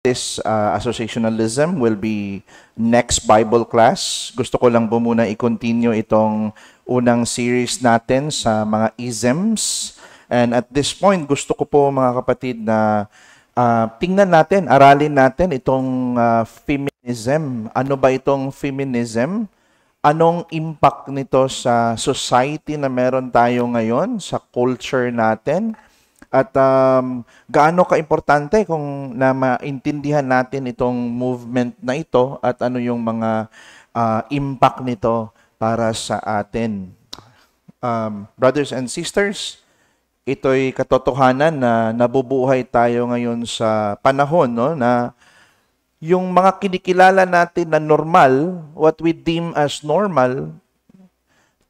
This associationalism will be next Bible class. Gusto ko lang po muna i-continue itong unang series natin sa mga isms. And at this point, gusto ko po mga kapatid na tingnan natin, aralin natin itong feminism. Ano ba itong feminism? Anong impact nito sa society na meron tayo ngayon, sa culture natin? At gaano ka-importante kung na maintindihan natin itong movement na ito at ano yung mga impact nito para sa atin. Brothers and sisters, ito'y katotohanan na nabubuhay tayo ngayon sa panahon, no, na yung mga kinikilala natin na normal, what we deem as normal,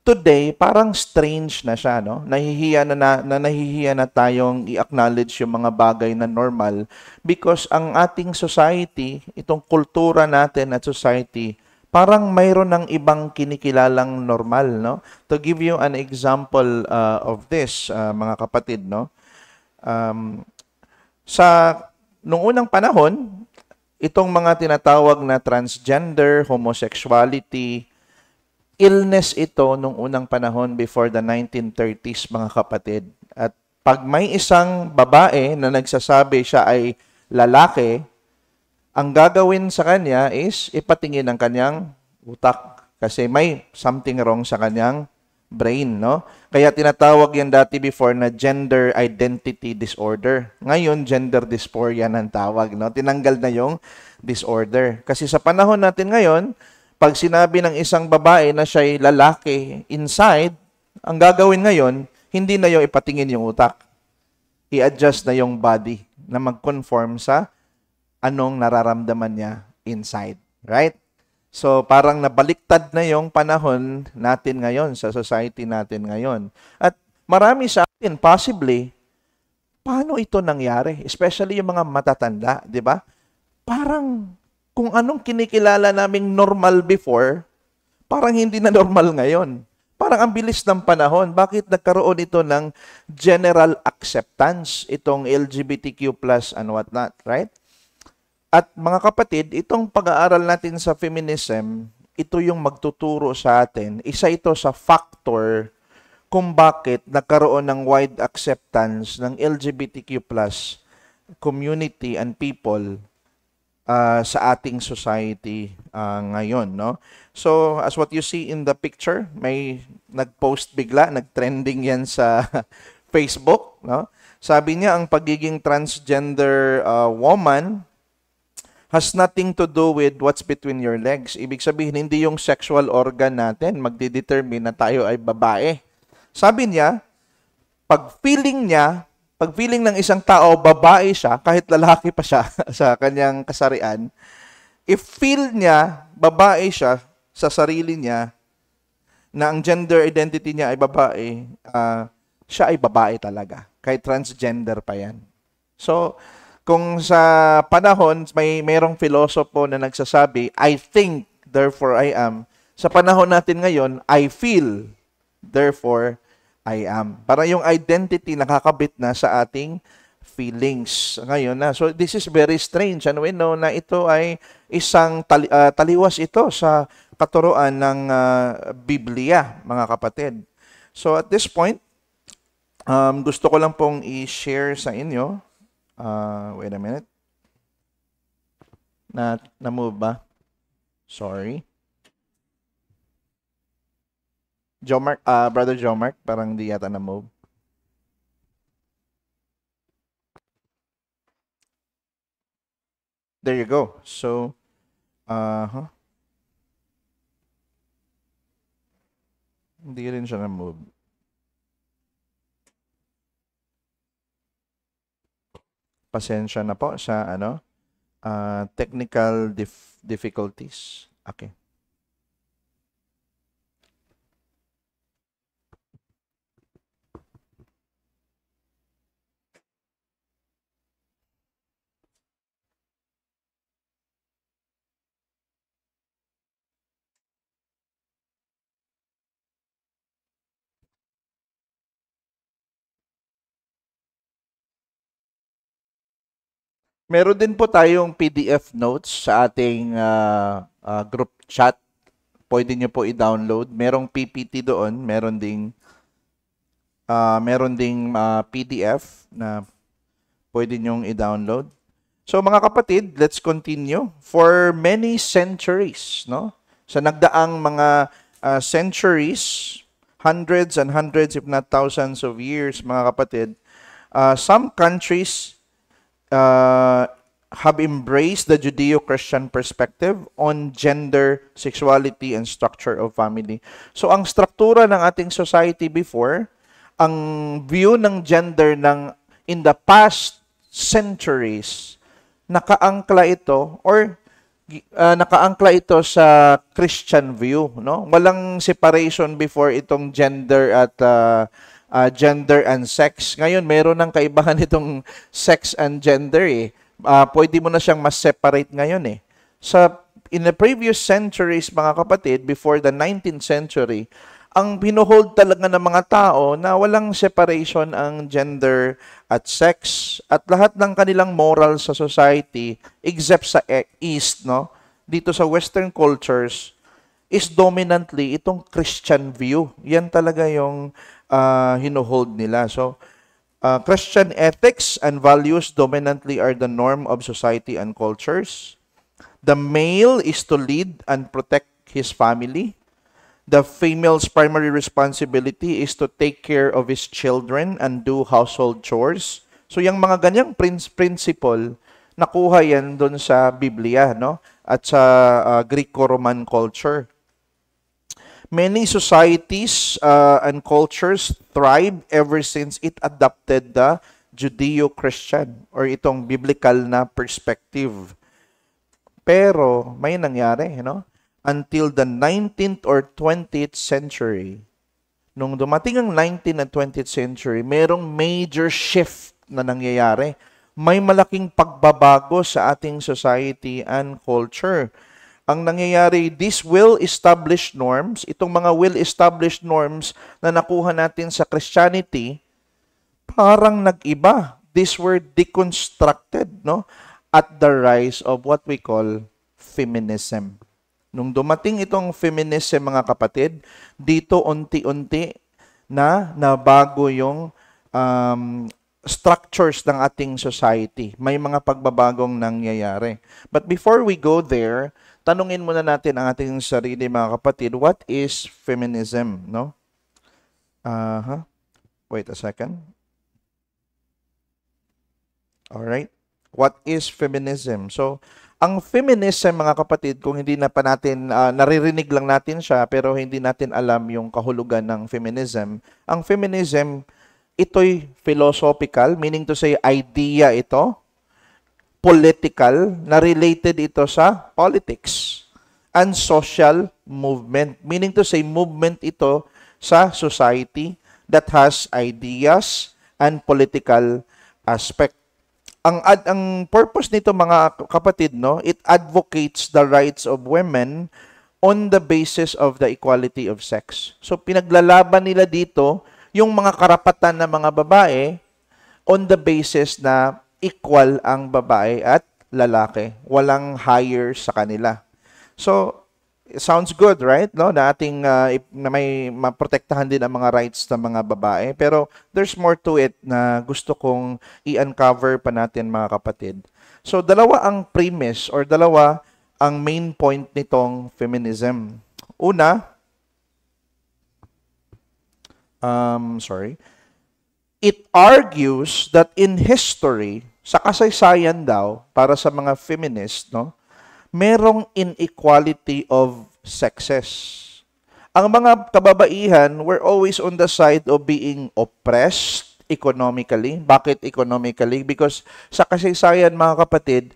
today parang strange na siya, no? Nahihiya na tayong i-acknowledge yung mga bagay na normal because ang ating society, itong kultura natin at society, parang mayroon ng ibang kinikilalang normal, no? To give you an example of this, mga kapatid, no? Sa nung unang panahon, itong mga tinatawag na transgender, homosexuality, illness ito nung unang panahon before the 1930s, mga kapatid. At pag may isang babae na nagsasabi siya ay lalaki, ang gagawin sa kanya is ipatingin ang kanyang utak kasi may something wrong sa kanyang brain, no? Kaya tinatawag yan dati before na gender identity disorder. Ngayon, gender dysphoria ng tawag, no? Tinanggal na yung disorder. Kasi sa panahon natin ngayon, pag sinabi ng isang babae na siya'y lalaki inside, ang gagawin ngayon, hindi na yung ipatingin yung utak. I-adjust na yung body na mag-conform sa anong nararamdaman niya inside. Right? So, parang nabaliktad na yung panahon natin ngayon, sa society natin ngayon. At marami sa atin, possibly, paano ito nangyari? Especially yung mga matatanda, di ba? Parang kung anong kinikilala naming normal before, parang hindi na normal ngayon. Parang ang bilis ng panahon. Bakit nagkaroon ito ng general acceptance, itong LGBTQ+ and whatnot, right? At mga kapatid, itong pag-aaral natin sa feminism, ito yung magtuturo sa atin. Isa ito sa factor kung bakit nagkaroon ng wide acceptance ng LGBTQ+ community and people sa ating society ngayon, no? So, as what you see in the picture, may nag-post bigla, nag-trending yan sa Facebook, no? Sabi niya, ang pagiging transgender woman has nothing to do with what's between your legs. Ibig sabihin, hindi yung sexual organ natin magdidetermine na tayo ay babae. Sabi niya, pag feeling ng isang tao, babae siya, kahit lalaki pa siya sa kanyang kasarian, if feel niya, babae siya sa sarili niya, na ang gender identity niya ay babae, siya ay babae talaga. Kahit transgender pa yan. So, kung sa panahon, mayroong filosopo na nagsasabi, I think, therefore I am. Sa panahon natin ngayon, I feel, therefore I am. Para yung identity nakakabit na sa ating feelings ngayon na. So this is very strange. And we know na ito ay isang taliwas ito sa katuruan ng Biblia, mga kapatid. So at this point, gusto ko lang pong i-share sa inyo. Wait a minute. Na-move ba? Sorry. Jomark, Brother Jomark, parang di yata na-move. There you go. So, hindi rin siya na-move. Pasensya na po sa technical difficulties. Okay. Meron din po tayong PDF notes sa ating group chat. Pwede nyo po i-download. Merong PPT doon, meron ding PDF na pwede nyong i-download. So mga kapatid, let's continue. For many centuries, no? Sa nagdaang mga centuries, hundreds and hundreds if not thousands of years, mga kapatid, some countries have embraced the Judeo-Christian perspective on gender, sexuality, and structure of family. So ang struktura ng ating society before, ang view ng gender in the past centuries, nakaangkla ito sa Christian view, no? Walang separation before itong gender at gender and sex. Ngayon, meron ng kaibahan itong sex and gender eh. Pwede mo na siyang mas separate ngayon eh. In the previous centuries, mga kapatid, before the 19th century, ang pinuhold talaga ng mga tao na walang separation ang gender at sex at lahat ng kanilang moral sa society except sa East, no? Dito sa Western cultures is dominantly itong Christian view. Yan talaga yung hinuhold nila. So, Christian ethics and values dominantly are the norm of society and cultures. The male is to lead and protect his family. The female's primary responsibility is to take care of his children and do household chores. So, yung mga ganyang principle, nakuha yan doon sa Biblia, no? At sa Greco-Roman culture. Many societies and cultures thrive ever since it adopted the Judeo-Christian or itong biblical na perspective. Pero may nangyari, no? Until the 19th or 20th century. Nung dumating ang 19th and 20th century, merong major shift na nangyayari. May malaking pagbabago sa ating society and culture. Ang nangyayari, these well-established norms, itong mga well-established norms na nakuha natin sa Christianity, parang nag-iba. These were deconstructed, no? At the rise of what we call feminism. Nung dumating itong feminism, mga kapatid, dito unti-unti na nabago yung structures ng ating society. May mga pagbabagong nangyayari. But before we go there, tanungin muna natin ang ating sarili, mga kapatid, what is feminism, no? Wait a second. All right. What is feminism? So, ang feminism, mga kapatid, kung hindi na pa natin, naririnig lang natin siya, pero hindi natin alam yung kahulugan ng feminism. Ang feminism, ito'y philosophical, meaning to say, idea ito, political, na related ito sa politics, and social movement, meaning to say, movement ito sa society that has ideas and political aspect. Ang purpose nito, mga kapatid, no, it advocates the rights of women on the basis of the equality of sex. So pinaglalaban nila dito yung mga karapatan ng mga babae on the basis na equal ang babae at lalaki, walang higher sa kanila. So it sounds good, right? No, na ating na may maprotektahan din ang mga rights ng mga babae, pero there's more to it na gusto kong i-uncover pa natin, mga kapatid. So dalawa ang premise or dalawa ang main point nitong feminism. Una, it argues that in history, sa kasaysayan daw para sa mga feminist, no, merong inequality of sexes. Ang mga kababaihan were always on the side of being oppressed economically. Bakit economically? Because sa kasaysayan, mga kapatid,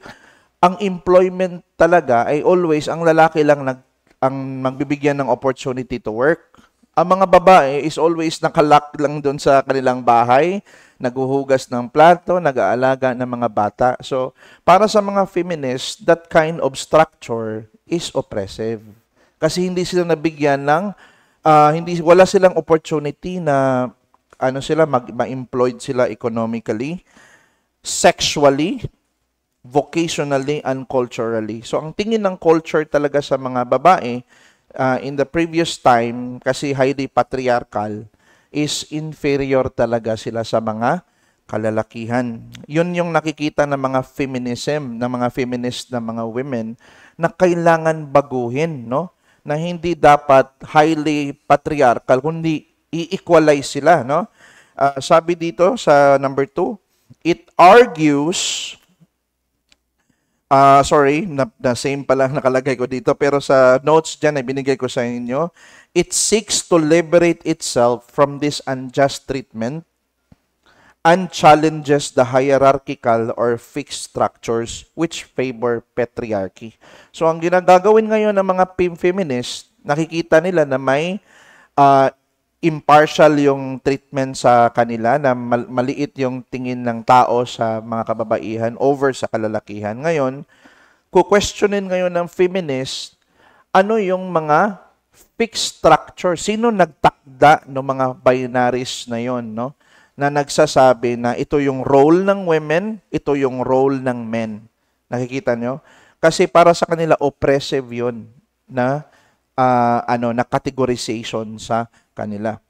ang employment talaga ay always ang lalaki lang ang magbibigyan ng opportunity to work. Ang mga babae is always nakalock lang doon sa kanilang bahay, naghuhugas ng plato, nag-aalaga ng mga bata. So, para sa mga feminists, that kind of structure is oppressive. Kasi hindi sila nabigyan ng, wala silang opportunity na ma-employed sila economically, sexually, vocationally and culturally. So, ang tingin ng culture talaga sa mga babae, in the previous time, kasi highly patriarchal, is inferior talaga sila sa mga kalalakihan. Yun yung nakikita ng mga feminism, ng mga feminist na mga women, na kailangan baguhin, no? Na hindi dapat highly patriarchal, kundi i-equalize sila, no? Sabi dito sa number 2, it argues, na same pala nakalagay ko dito, pero sa notes dyan ay binigay ko sa inyo, it seeks to liberate itself from this unjust treatment and challenges the hierarchical or fixed structures which favor patriarchy. So, ang ginagagawin ngayon ng mga feminist, nakikita nila na may impartial yung treatment sa kanila, na maliit yung tingin ng tao sa mga kababaihan over sa kalalakihan. Ngayon, ku-questionin ngayon ng feminist, ano yung mga fixed structure? Sino nagtakda ng mga binaries na yon, no? Na nagsasabi na ito yung role ng women, ito yung role ng men. Nakikita nyo? Kasi para sa kanila, oppressive yun na na categorization sa kanila.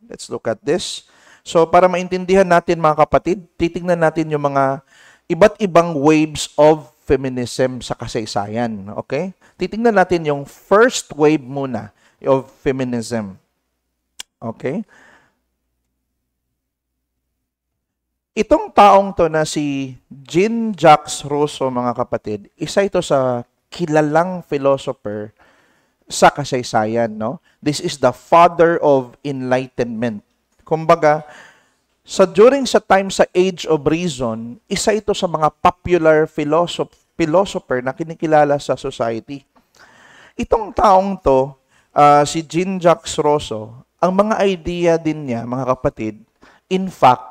Let's look at this. So, para maintindihan natin mga kapatid, titingnan natin yung mga iba't ibang waves of feminism sa kasaysayan. Okay? Titingnan natin yung first wave muna of feminism. Okay? Itong taong to na si Jean-Jacques Rousseau, mga kapatid, isa ito sa kilalang philosopher sa kasaysayan, no? This is the father of enlightenment. Kumbaga, during sa time sa Age of Reason, isa ito sa mga popular philosopher na kinikilala sa society. Itong taong to, si Jean-Jacques Rousseau, ang mga idea din niya, mga kapatid, in fact,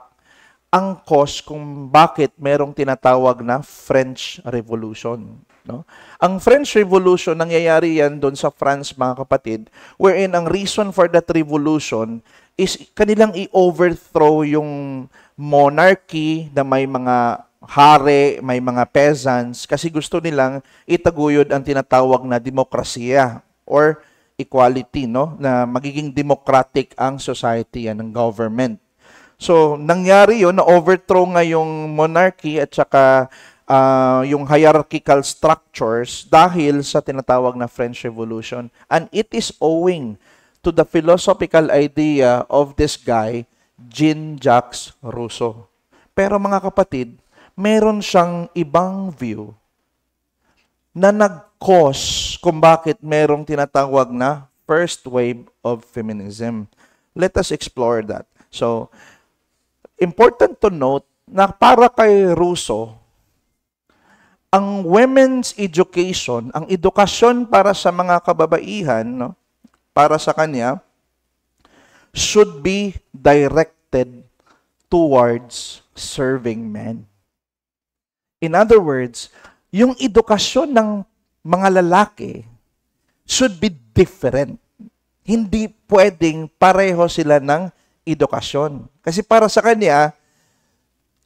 ang cause kung bakit merong tinatawag na French Revolution. No? Ang French Revolution, nangyayari yan doon sa France, mga kapatid, wherein ang reason for that revolution is kanilang i-overthrow yung monarchy na may mga hari, may mga peasants, kasi gusto nilang itaguyod ang tinatawag na demokrasiya or equality, no? Na magiging democratic ang society, yan, ng government. So, nangyari yun, na-overthrow nga yung monarchy at saka yung hierarchical structures dahil sa tinatawag na French Revolution. And it is owing to the philosophical idea of this guy, Jean-Jacques Rousseau. Pero mga kapatid, meron siyang ibang view na nag-cause kung bakit merong tinatawag na first wave of feminism. Let us explore that. So, important to note na para kay Rousseau, ang women's education, ang edukasyon para sa mga kababaihan, no, para sa kanya, should be directed towards serving men. In other words, yung edukasyon ng mga lalaki should be different. Hindi pwedeng pareho sila ng edukasyon. Kasi para sa kanya,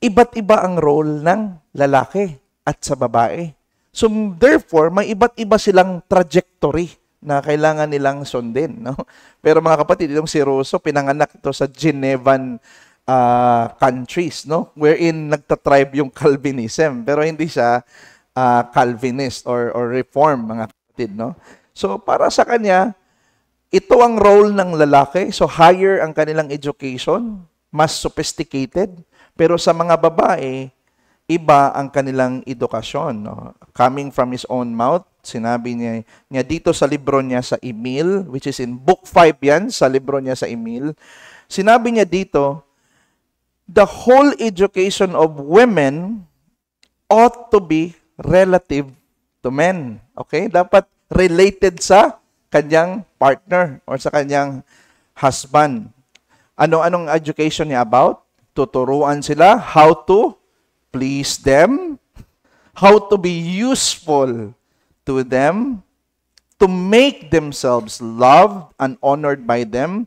iba't iba ang role ng lalaki at sa babae. So therefore, may iba't iba silang trajectory na kailangan nilang sundin. No? Pero mga kapatid, itong si Rousseau, pinanganak ito sa Genevan countries, no? Wherein nagtatribe yung Calvinism. Pero hindi siya Calvinist or Reform, mga kapatid. No? So para sa kanya, ito ang role ng lalaki. So higher ang kanilang education, mas sophisticated. Pero sa mga babae, iba ang kanilang edukasyon. No? Coming from his own mouth, sinabi niya dito sa libro niya sa Emile, which is in book 5 yan, sa libro niya sa Emile, sinabi niya dito, the whole education of women ought to be relative to men. Okay? Dapat related sa kanyang partner or sa kanyang husband. Anong education niya about? Tuturuan sila how to please them, how to be useful to them, to make themselves loved and honored by them,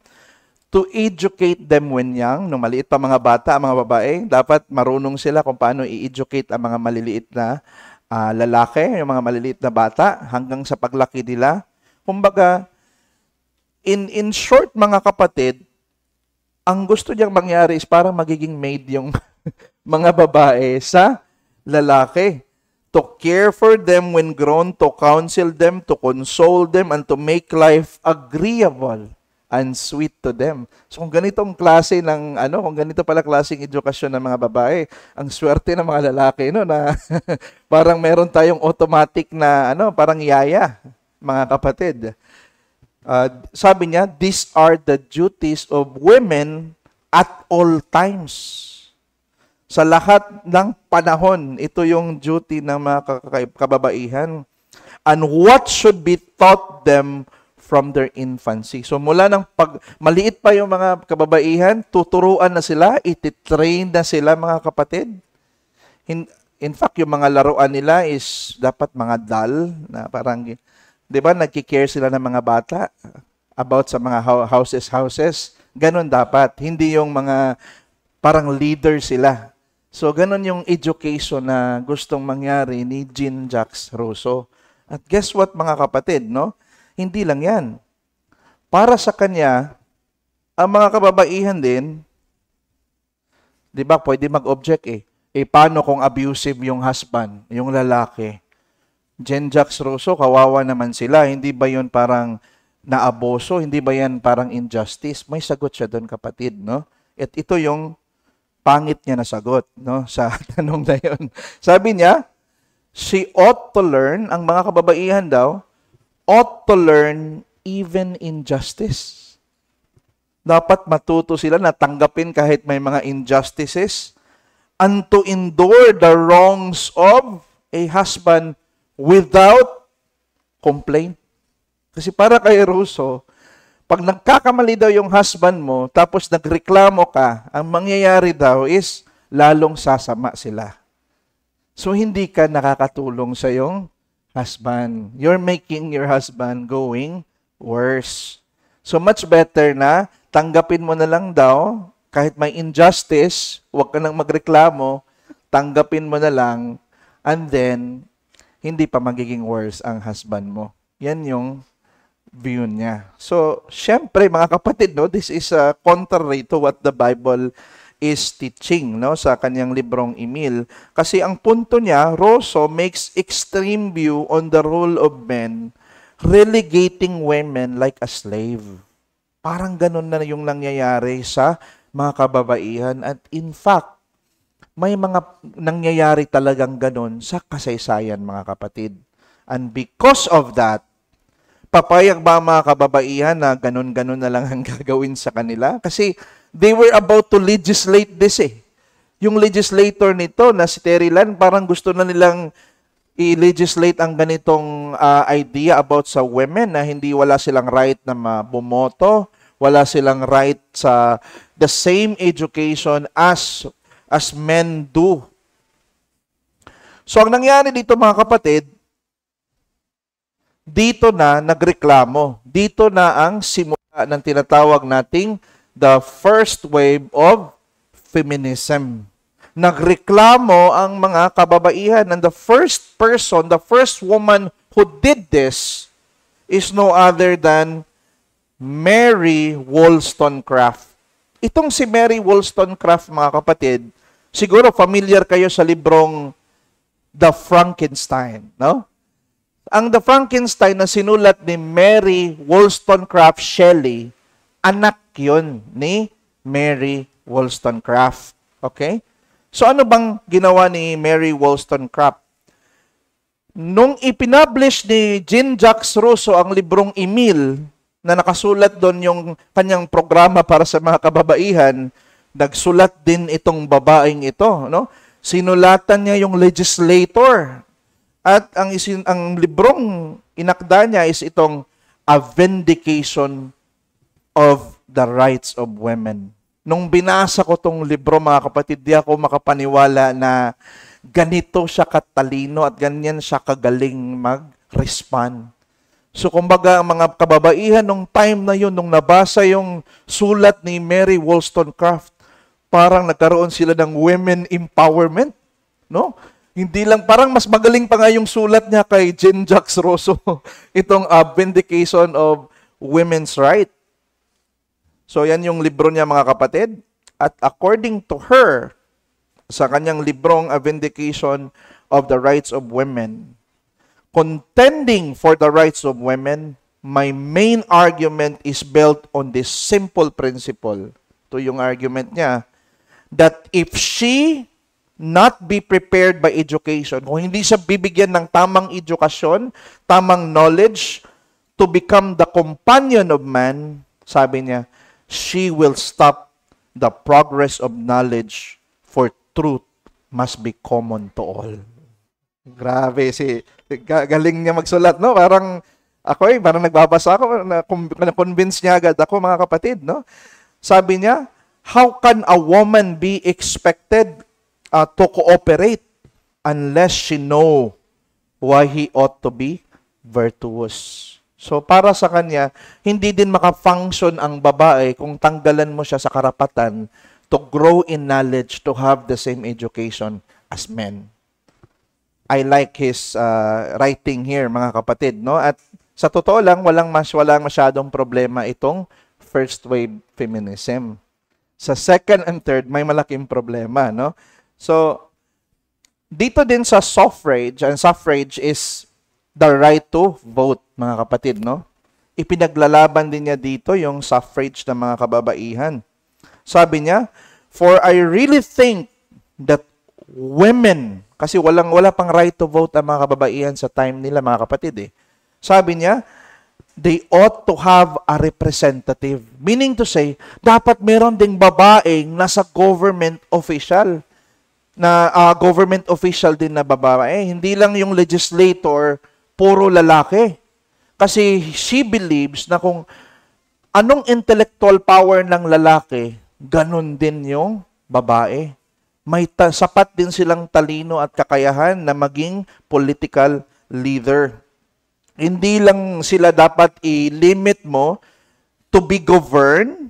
to educate them when young. Nung maliit pa mga bata, mga babae, dapat marunong sila kung paano i-educate ang mga maliliit na lalaki, yung mga maliliit na bata, hanggang sa paglaki nila. Kumbaga, in short, mga kapatid, ang gusto niyang mangyari is parang magiging maid yung mga babae sa lalaki. To care for them when grown, to counsel them, to console them, and to make life agreeable and sweet to them. So kung ganitong klase ng kung ganito pala klaseng edukasyon ng mga babae, ang swerte ng mga lalaki na parang meron tayong automatic na parang yaya, mga kapatid. Sabi niya, these are the duties of women at all times. Sa lahat ng panahon, ito yung duty ng mga kababaihan. And what should be taught them from their infancy. So mula ng maliit pa yung mga kababaihan, tuturuan na sila, ititrain na sila, mga kapatid. In fact, yung mga laruan nila is dapat mga doll, na parang, di ba, nagkikare sila ng mga bata about sa mga houses. Ganon dapat. Hindi yung mga parang leader sila. So, ganon yung education na gustong mangyari ni Jean-Jacques Rousseau. At guess what, mga kapatid, no? Hindi lang yan. Para sa kanya, ang mga kababaihan din, di ba, pwede mag-object paano kung abusive yung husband, yung lalaki? Jean-Jacques Rousseau, kawawa naman sila. Hindi ba yun parang naaboso? Hindi ba yan parang injustice? May sagot siya doon, kapatid, no? At ito yung pangit niya na sagot, no, sa tanong na yun. Sabi niya, she ought to learn, ang mga kababaihan daw, ought to learn even injustice. Dapat matuto sila na tanggapin kahit may mga injustices and to endure the wrongs of a husband without complaint. Kasi para kay Rousseau, pag nagkakamali daw yung husband mo, tapos nagreklamo ka, ang mangyayari daw is lalong sasama sila. So, hindi ka nakakatulong sa yung husband. You're making your husband going worse. So, much better na tanggapin mo na lang daw, kahit may injustice, huwag ka nang magreklamo, tanggapin mo na lang, and then, hindi pa magiging worse ang husband mo. Yan yung view niya. So, syempre, mga kapatid, no, this is contrary to what the Bible is teaching, no, sa kanyang librong Emile. Kasi ang punto niya, Rousseau makes extreme view on the role of men, relegating women like a slave. Parang ganun na yung nangyayari sa mga kababaihan. At in fact, may mga nangyayari talagang ganun sa kasaysayan, mga kapatid. And because of that, papayag ba mga kababaihan na ganun-ganun na lang ang gagawin sa kanila? Kasi they were about to legislate this Yung legislator nito na si Terry Land, parang gusto na nilang i-legislate ang ganitong idea about sa women na hindi wala silang right na bumoto, wala silang right sa the same education as men do. So ang nangyari dito, mga kapatid, dito na nagreklamo. Dito na ang simula ng tinatawag nating the first wave of feminism. Nagreklamo ang mga kababaihan, and the first person, the first woman who did this is no other than Mary Wollstonecraft. Itong si Mary Wollstonecraft, mga kapatid, siguro familiar kayo sa librong The Frankenstein, no? Ang The Frankenstein na sinulat ni Mary Wollstonecraft Shelley, anak yun ni Mary Wollstonecraft. Okay? So ano bang ginawa ni Mary Wollstonecraft? Nung ipinablish ni Jean-Jacques Rousseau ang librong Emile, na nakasulat doon yung kanyang programa para sa mga kababaihan, nagsulat din itong babaeng ito, no? Sinulatan niya yung legislator. At ang librong inakda niya is itong A Vindication of the Rights of Women. Nung binasa ko tong libro, mga kapatid, di ako makapaniwala na ganito siya katalino at ganyan siya kagaling mag-respond. So kumbaga, ang mga kababaihan nung time na yun, nung nabasa yung sulat ni Mary Wollstonecraft, parang nagkaroon sila ng women empowerment, no? Hindi lang, parang mas magaling pa nga yung sulat niya kay Jean-Jacques Rousseau, itong Vindication of Women's Right. So yan yung libro niya, mga kapatid. At according to her, sa kanyang librong A Vindication of the Rights of Women, contending for the rights of women, my main argument is built on this simple principle. Ito yung argument niya, that if she not be prepared by education, kung hindi siya bibigyan ng tamang edukasyon, tamang knowledge, to become the companion of man, sabi niya, she will stop the progress of knowledge, for truth must be common to all. Grabe, galing niya magsulat, no? Parang parang nagbabasa ako, na-convince niya agad ako, mga kapatid, no? Sabi niya, how can a woman be expected to cooperate unless she know why he ought to be virtuous? So, para sa kanya, hindi din maka-function ang babae kung tanggalan mo siya sa karapatan to grow in knowledge, to have the same education as men. I like his writing here, mga kapatid, no? At sa totoo lang, walang masyadong problema itong first wave feminism. Sa second and third, may malaking problema, no? So, dito din sa suffrage, and suffrage is the right to vote, mga kapatid, no? Ipinaglalaban din niya dito yung suffrage ng mga kababaihan. Sabi niya, for I really think that women, kasi wala pang right to vote ang mga kababaihan sa time nila, mga kapatid, eh. Sabi niya, they ought to have a representative. Meaning to say, dapat meron ding babaeng nasa government official, na government official din na babae. Hindi lang yung legislator, puro lalaki. Kasi she believes na kung anong intellectual power ng lalaki, ganun din yung babae. May sapat din silang talino at kakayahan na maging political leader. Hindi lang sila dapat i-limit mo to be governed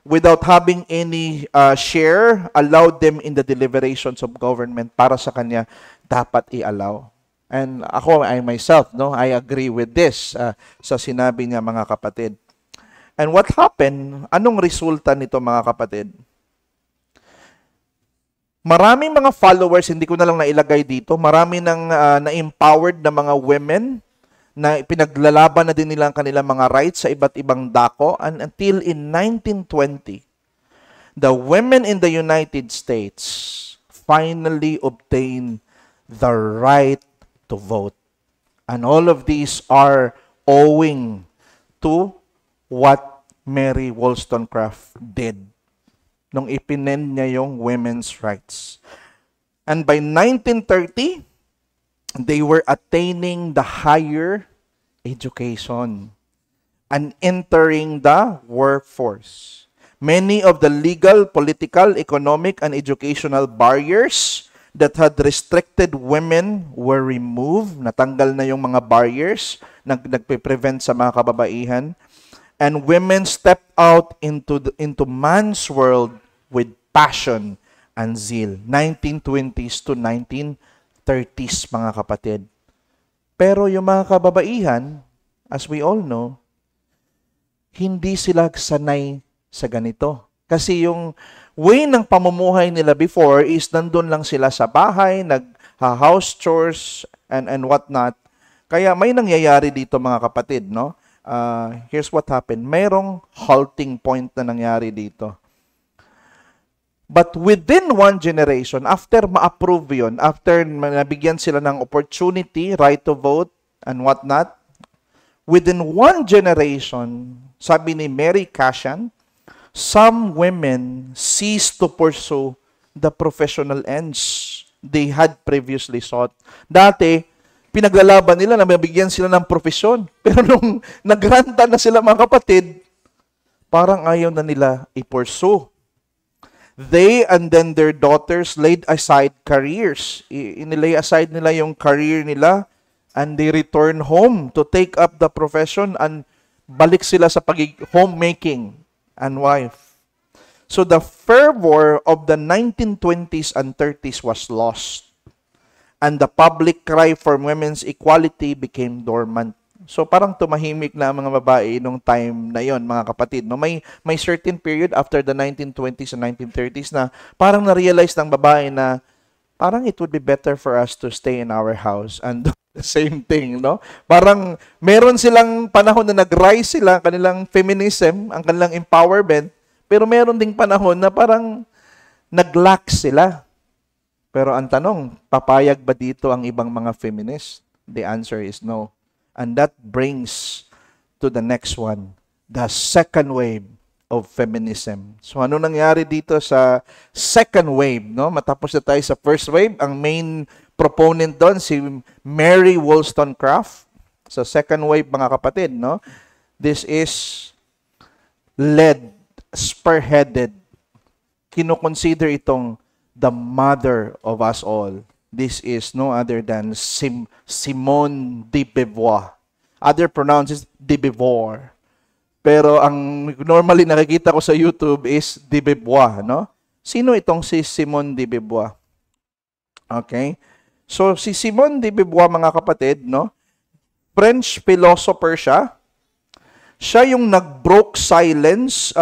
without having any share, allow them in the deliberations of government. Para sa kanya, dapat i-allow. And ako, I myself, no, I agree with this sa sinabi niya, mga kapatid. And what happened? Anong resulta nito, mga kapatid? Maraming mga followers, hindi ko na lang nailagay dito, marami nang na-empowered na mga women na pinaglalaban na din nila ang kanilang mga rights sa iba't ibang dako. And until in 1920, the women in the United States finally obtained the right to vote. And all of these are owing to what Mary Wollstonecraft did nung ipinend niya yung women's rights. And by 1930, they were attaining the higher education and entering the workforce. Many of the legal, political, economic, and educational barriers that had restricted women were removed. Natanggal na yung mga barriers na nagpe-prevent sa mga kababaihan. And women stepped out into man's world with passion and zeal. 1920s to 1930s, mga kapatid. Pero yung mga kababaihan, as we all know, hindi sila sanay sa ganito. Kasi yung way ng pamumuhay nila before is nandun lang sila sa bahay, nag-house chores, and whatnot. Kaya may nangyayari dito, mga kapatid, no? Here's what happened. Mayroong halting point na nangyari dito. But within one generation, after ma-approve yun, after nabigyan sila ng opportunity, right to vote, and whatnot, within one generation, sabi ni Mary Cashan, some women ceased to pursue the professional ends they had previously sought. Dati, pinaglalaban nila na mabigyan sila ng profesyon. Pero nung nagranta na sila, mga kapatid, parang ayaw na nila i-pursue. They and then their daughters laid aside careers. Inilay aside nila yung career nila and they return home to take up the profession and balik sila sa homemaking and wife. So the fervor of the 1920s and 30s was lost, and the public cry for women's equality became dormant. So parang tumahimik na ang mga babae nung time na yon, mga kapatid. No, may certain period after the 1920s and 1930s na parang na-realize ng babae na parang it would be better for us to stay in our house and do the same thing, no? Parang meron silang panahon na nag-rise sila, kanilang feminism, ang kanilang empowerment, pero meron ding panahon na parang nag-lack sila. Pero ang tanong, papayag ba dito ang ibang mga feminists? The answer is no. And that brings to the next one, the second wave of feminism. So ano nangyari dito sa second wave, no? Matapos na tayo sa first wave, ang main proponent doon si Mary Wollstonecraft. Sa second wave, mga kapatid, no? This is led, spearheaded. Kino-consider itong the mother of us all. This is no other than Simone de Beauvoir. Other pronounces de Beauvoir. Pero ang normally nakikita ko sa YouTube is de Beauvoir, no? Sino itong si Simone de Beauvoir? Okay? So si Simone de Beauvoir, mga kapatid, no? French philosopher siya. Siya yung nag-broke silence.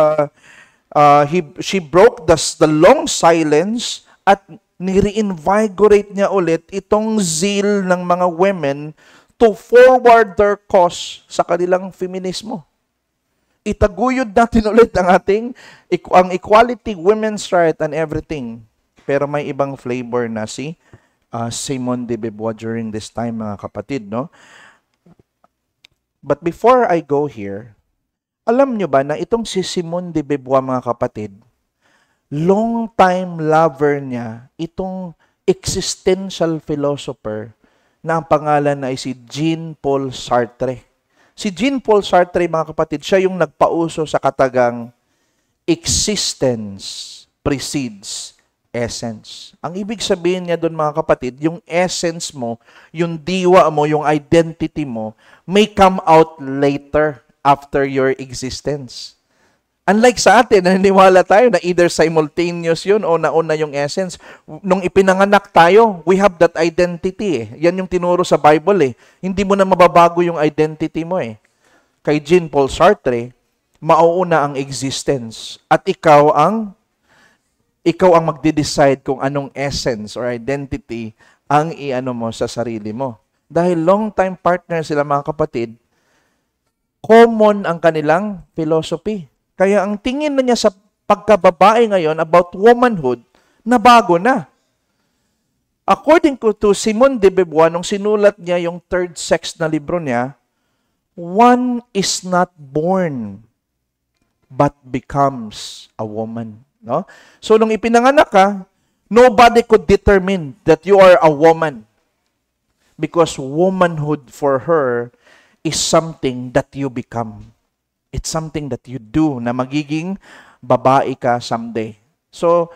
She broke the long silence at ni-reinvigorate niya ulit itong zeal ng mga women to forward their cause sa kanilang feminismo. Itaguyod natin ulit ang equality, women's right, and everything. Pero may ibang flavor na si Simone de Beauvoir during this time, mga kapatid, no? But before I go here, alam nyo ba na itong si Simone de Beauvoir, mga kapatid, long time lover niya, itong existential philosopher na ang pangalan ay si Jean-Paul Sartre. Si Jean-Paul Sartre, mga kapatid, siya yung nagpauso sa katagang existence precedes essence. Ang ibig sabihin niya doon, mga kapatid, yung essence mo, yung diwa mo, yung identity mo, may come out later after your existence. Unlike sa atin, naniniwala tayo na either simultaneous yun o nauna yung essence. Nung ipinanganak tayo, we have that identity. Yan yung tinuro sa Bible. Hindi mo na mababago yung identity mo. Kay Jean-Paul Sartre, mauuna ang existence. At ikaw ang magde-decide kung anong essence or identity ang iano mo sa sarili mo. Dahil long-time partner sila, mga kapatid, common ang kanilang philosophy. Kaya ang tingin na niya sa pagkababae ngayon about womanhood, nabago na. According to Simone de Beauvoir, nung sinulat niya yung third sex na libro niya, one is not born, but becomes a woman. No? So nung ipinanganak ka, nobody could determine that you are a woman. Because womanhood for her is something that you become. It's something that you do na magiging babae ka someday. So,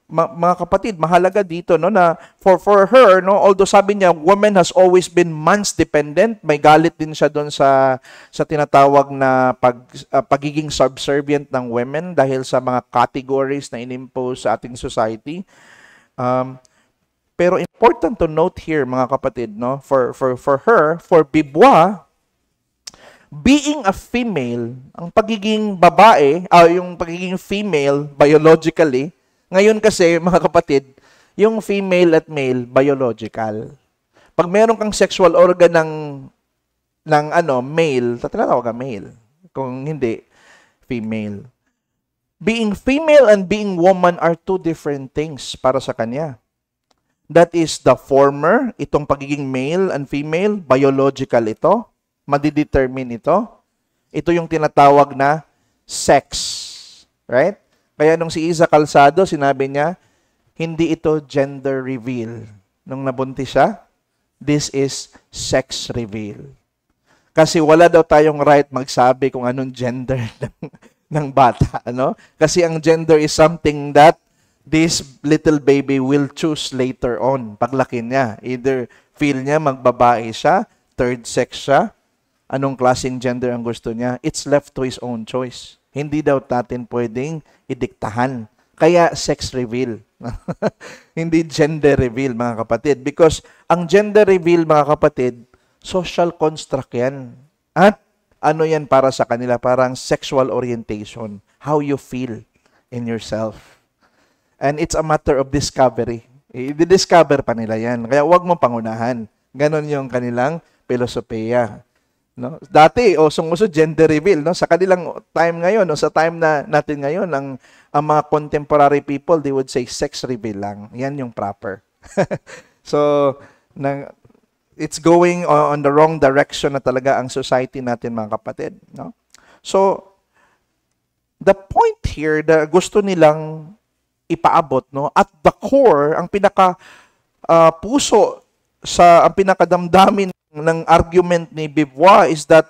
mga kapatid, mahalaga dito no na for her, no, although sabi niya woman has always been man's dependent, may galit din siya doon sa tinatawag na pagiging subservient ng women dahil sa mga categories na inimpose sa ating society. Pero important to note here, mga kapatid, no, for her, for Beauvoir, being a female, ang pagiging babae, yung pagiging female biologically, ngayon kasi, mga kapatid, yung female at male biological. Pag meron kang sexual organ ng male, tatawag ka male. Kung hindi, female. Being female and being woman are two different things para sa kanya. That is the former, itong pagiging male and female, biological ito. Madidetermine ito. Ito yung tinatawag na sex. Right? Kaya nung si Isa Calzado, sinabi niya, hindi ito gender reveal. Nung nabuntis siya, this is sex reveal. Kasi wala daw tayong right magsabi kung anong gender ng bata. Ano? Kasi ang gender is something that this little baby will choose later on, paglaki niya. Either feel niya magbabae siya, third sex siya, anong klaseng gender ang gusto niya, it's left to his own choice. Hindi daw natin pwedeng idiktahan. Kaya sex reveal. Hindi gender reveal, mga kapatid. Because ang gender reveal, mga kapatid, social construct yan. At ano yan para sa kanila? Parang sexual orientation. How you feel in yourself. And it's a matter of discovery. I-discover pa nila yan. Kaya huwag mo pangunahan. Ganon yung kanilang filosofiya. No? Dati, usong-uso gender reveal. No? Sa kanilang time ngayon, no? Sa time na natin ngayon, ang mga contemporary people, they would say sex reveal lang. Yan yung proper. So, it's going on the wrong direction na talaga ang society natin, mga kapatid. No? So, the point here, gusto nilang ipaabot, no? At the core, ang pinaka puso sa ang pinakadamdamin ng argument ni Beauvoir is that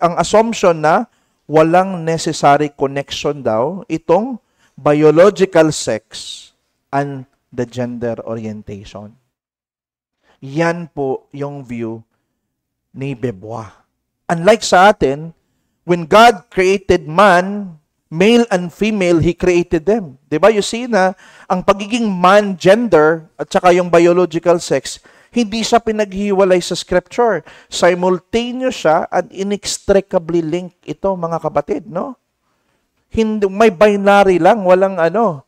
ang assumption na walang necessary connection daw itong biological sex and the gender orientation. Yan po yung view ni Beauvoir. Unlike sa atin, when God created man, male and female, He created them. Diba? You see na ang pagiging man, gender, at saka yung biological sex, hindi siya pinaghiwalay sa scripture. Simultaneous siya and inextricably linked ito, mga kapatid, no? Hindi, may binary lang, walang ano.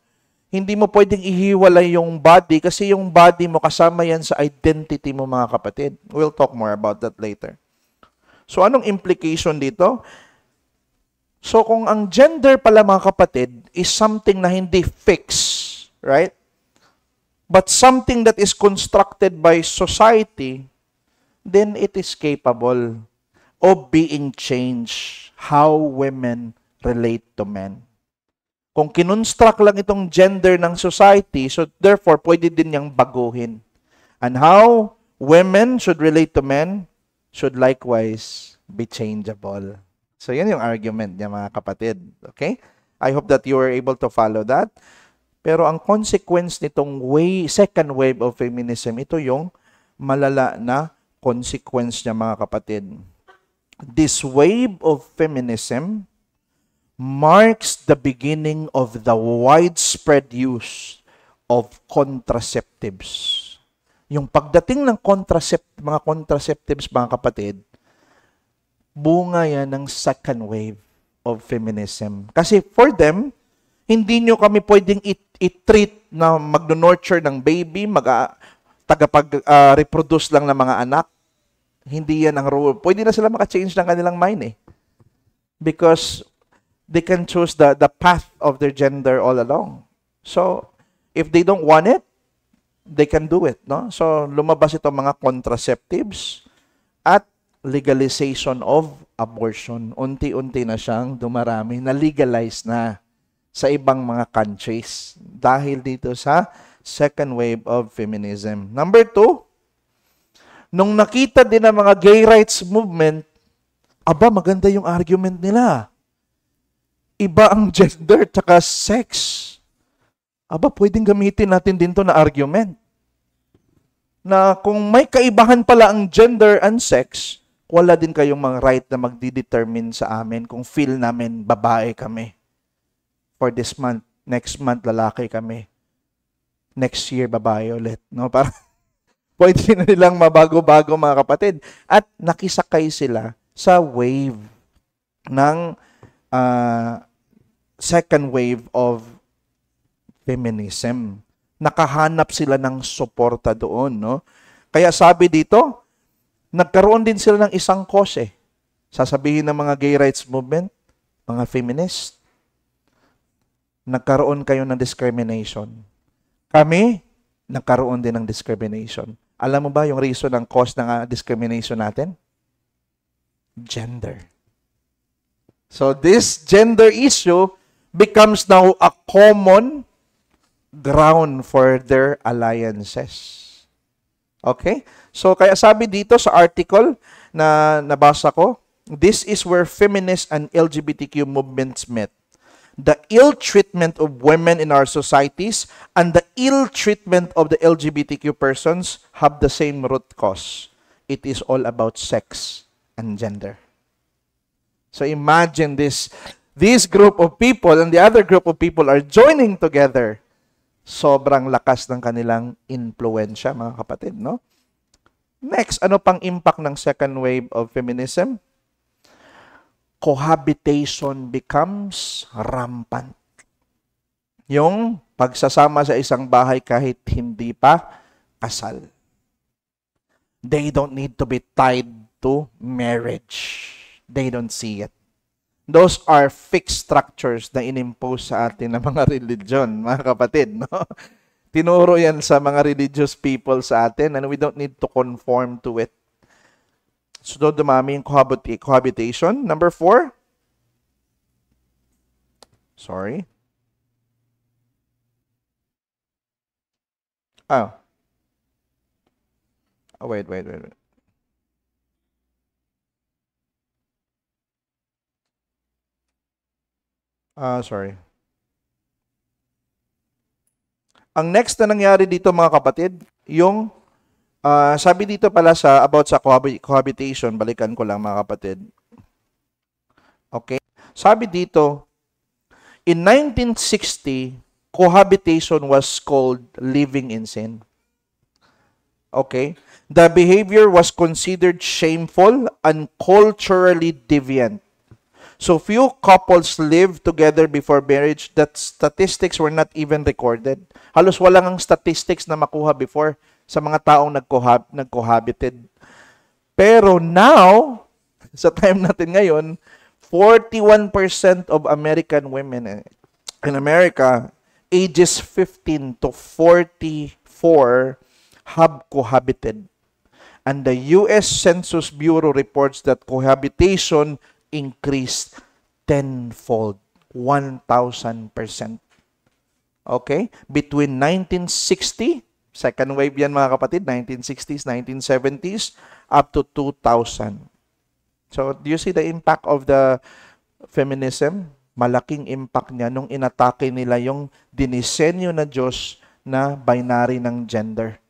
Hindi mo pwedeng ihiwalay yung body kasi yung body mo kasama yan sa identity mo, mga kapatid. We'll talk more about that later. So, anong implication dito? So, kung ang gender pala, mga kapatid, is something na hindi fixed, right? But something that is constructed by society, then it is capable of being changed how women relate to men. Kung kinonstruct lang itong gender ng society, so therefore, pwede din niyang baguhin. And how women should relate to men should likewise be changeable. So, yan yung argument niya, mga kapatid. Okay? I hope that you were able to follow that. Pero ang consequence nitong second wave of feminism, ito yung malala na consequence niya, mga kapatid. This wave of feminism marks the beginning of the widespread use of contraceptives. Yung pagdating ng mga contraceptives, mga kapatid, bunga yan ng second wave of feminism. Kasi for them, hindi nyo kami pwedeng i-treat na mag-nurture ng baby, tagapag-reproduce lang ng mga anak. Hindi yan ang rule. Pwede na sila maka-change ng kanilang mind eh. Because they can choose the path of their gender all along. So, if they don't want it, they can do it. No? So, lumabas itong mga contraceptives at legalization of abortion. Unti-unti na siyang dumarami, na legalize na sa ibang mga countries dahil dito sa second wave of feminism. Number 2, nung nakita din ng mga gay rights movement, aba, maganda yung argument nila. Iba ang gender tsaka sex. Aba, pwedeng gamitin natin din to na argument. Na kung may kaibahan pala ang gender and sex, wala din kayong mga right na magdidetermine sa amin kung feel namin babae kami. For this month, next month lalaki kami. Next year babae ulit. No? Para pwede na nilang mabago-bago, mga kapatid. At nakisakay sila sa wave ng second wave of feminism. Nakahanap sila ng suporta doon. No? Kaya sabi dito, nagkaroon din sila ng isang cause eh. Sasabihin ng mga gay rights movement, mga feminist, nagkaroon kayo ng discrimination. Kami, nagkaroon din ng discrimination. Alam mo ba yung reason ng cause ng discrimination natin? Gender. So this gender issue becomes now a common ground for their alliances. Okay? So, kaya sabi dito sa article na nabasa ko, this is where feminist and LGBTQ movements met. the ill treatment of women in our societies and the ill treatment of the LGBTQ persons have the same root cause. It is all about sex and gender. So imagine this group of people and the other group of people are joining together. Sobrang lakas ng kanilang influensya, mga kapatid, no? Next, ano pang impact ng second wave of feminism? Cohabitation becomes rampant. Yung pagsasama sa isang bahay kahit hindi pa kasal. They don't need to be tied to marriage. They don't see it. Those are fixed structures na inimpose sa atin ng mga religion, mga kapatid. No? Tinuro yan sa mga religious people sa atin and we don't need to conform to it. So, dumami yung cohabitation. Number 4. Sorry. Oh. Oh, wait. Sorry. Ang next na nangyari dito, mga kapatid, yung sabi dito pala about sa cohabitation, balikan ko lang, mga kapatid. Okay? Sabi dito, in 1960, cohabitation was called living in sin. Okay? The behavior was considered shameful and culturally deviant. So few couples lived together before marriage that statistics were not even recorded. Halos walang ang statistics na makuha before sa mga taong nag-cohabited. Pero now, sa time natin ngayon, 41% of American women in America, ages 15 to 44, have cohabited. And the U.S. Census Bureau reports that cohabitation increased tenfold, 1,000%. Okay? Between 1960, second wave yan, mga kapatid, 1960s, 1970s, up to 2000. So, do you see the impact of the feminism? Malaking impact niya nung inatake nila yung dinisenyo na Diyos na binary ng gender.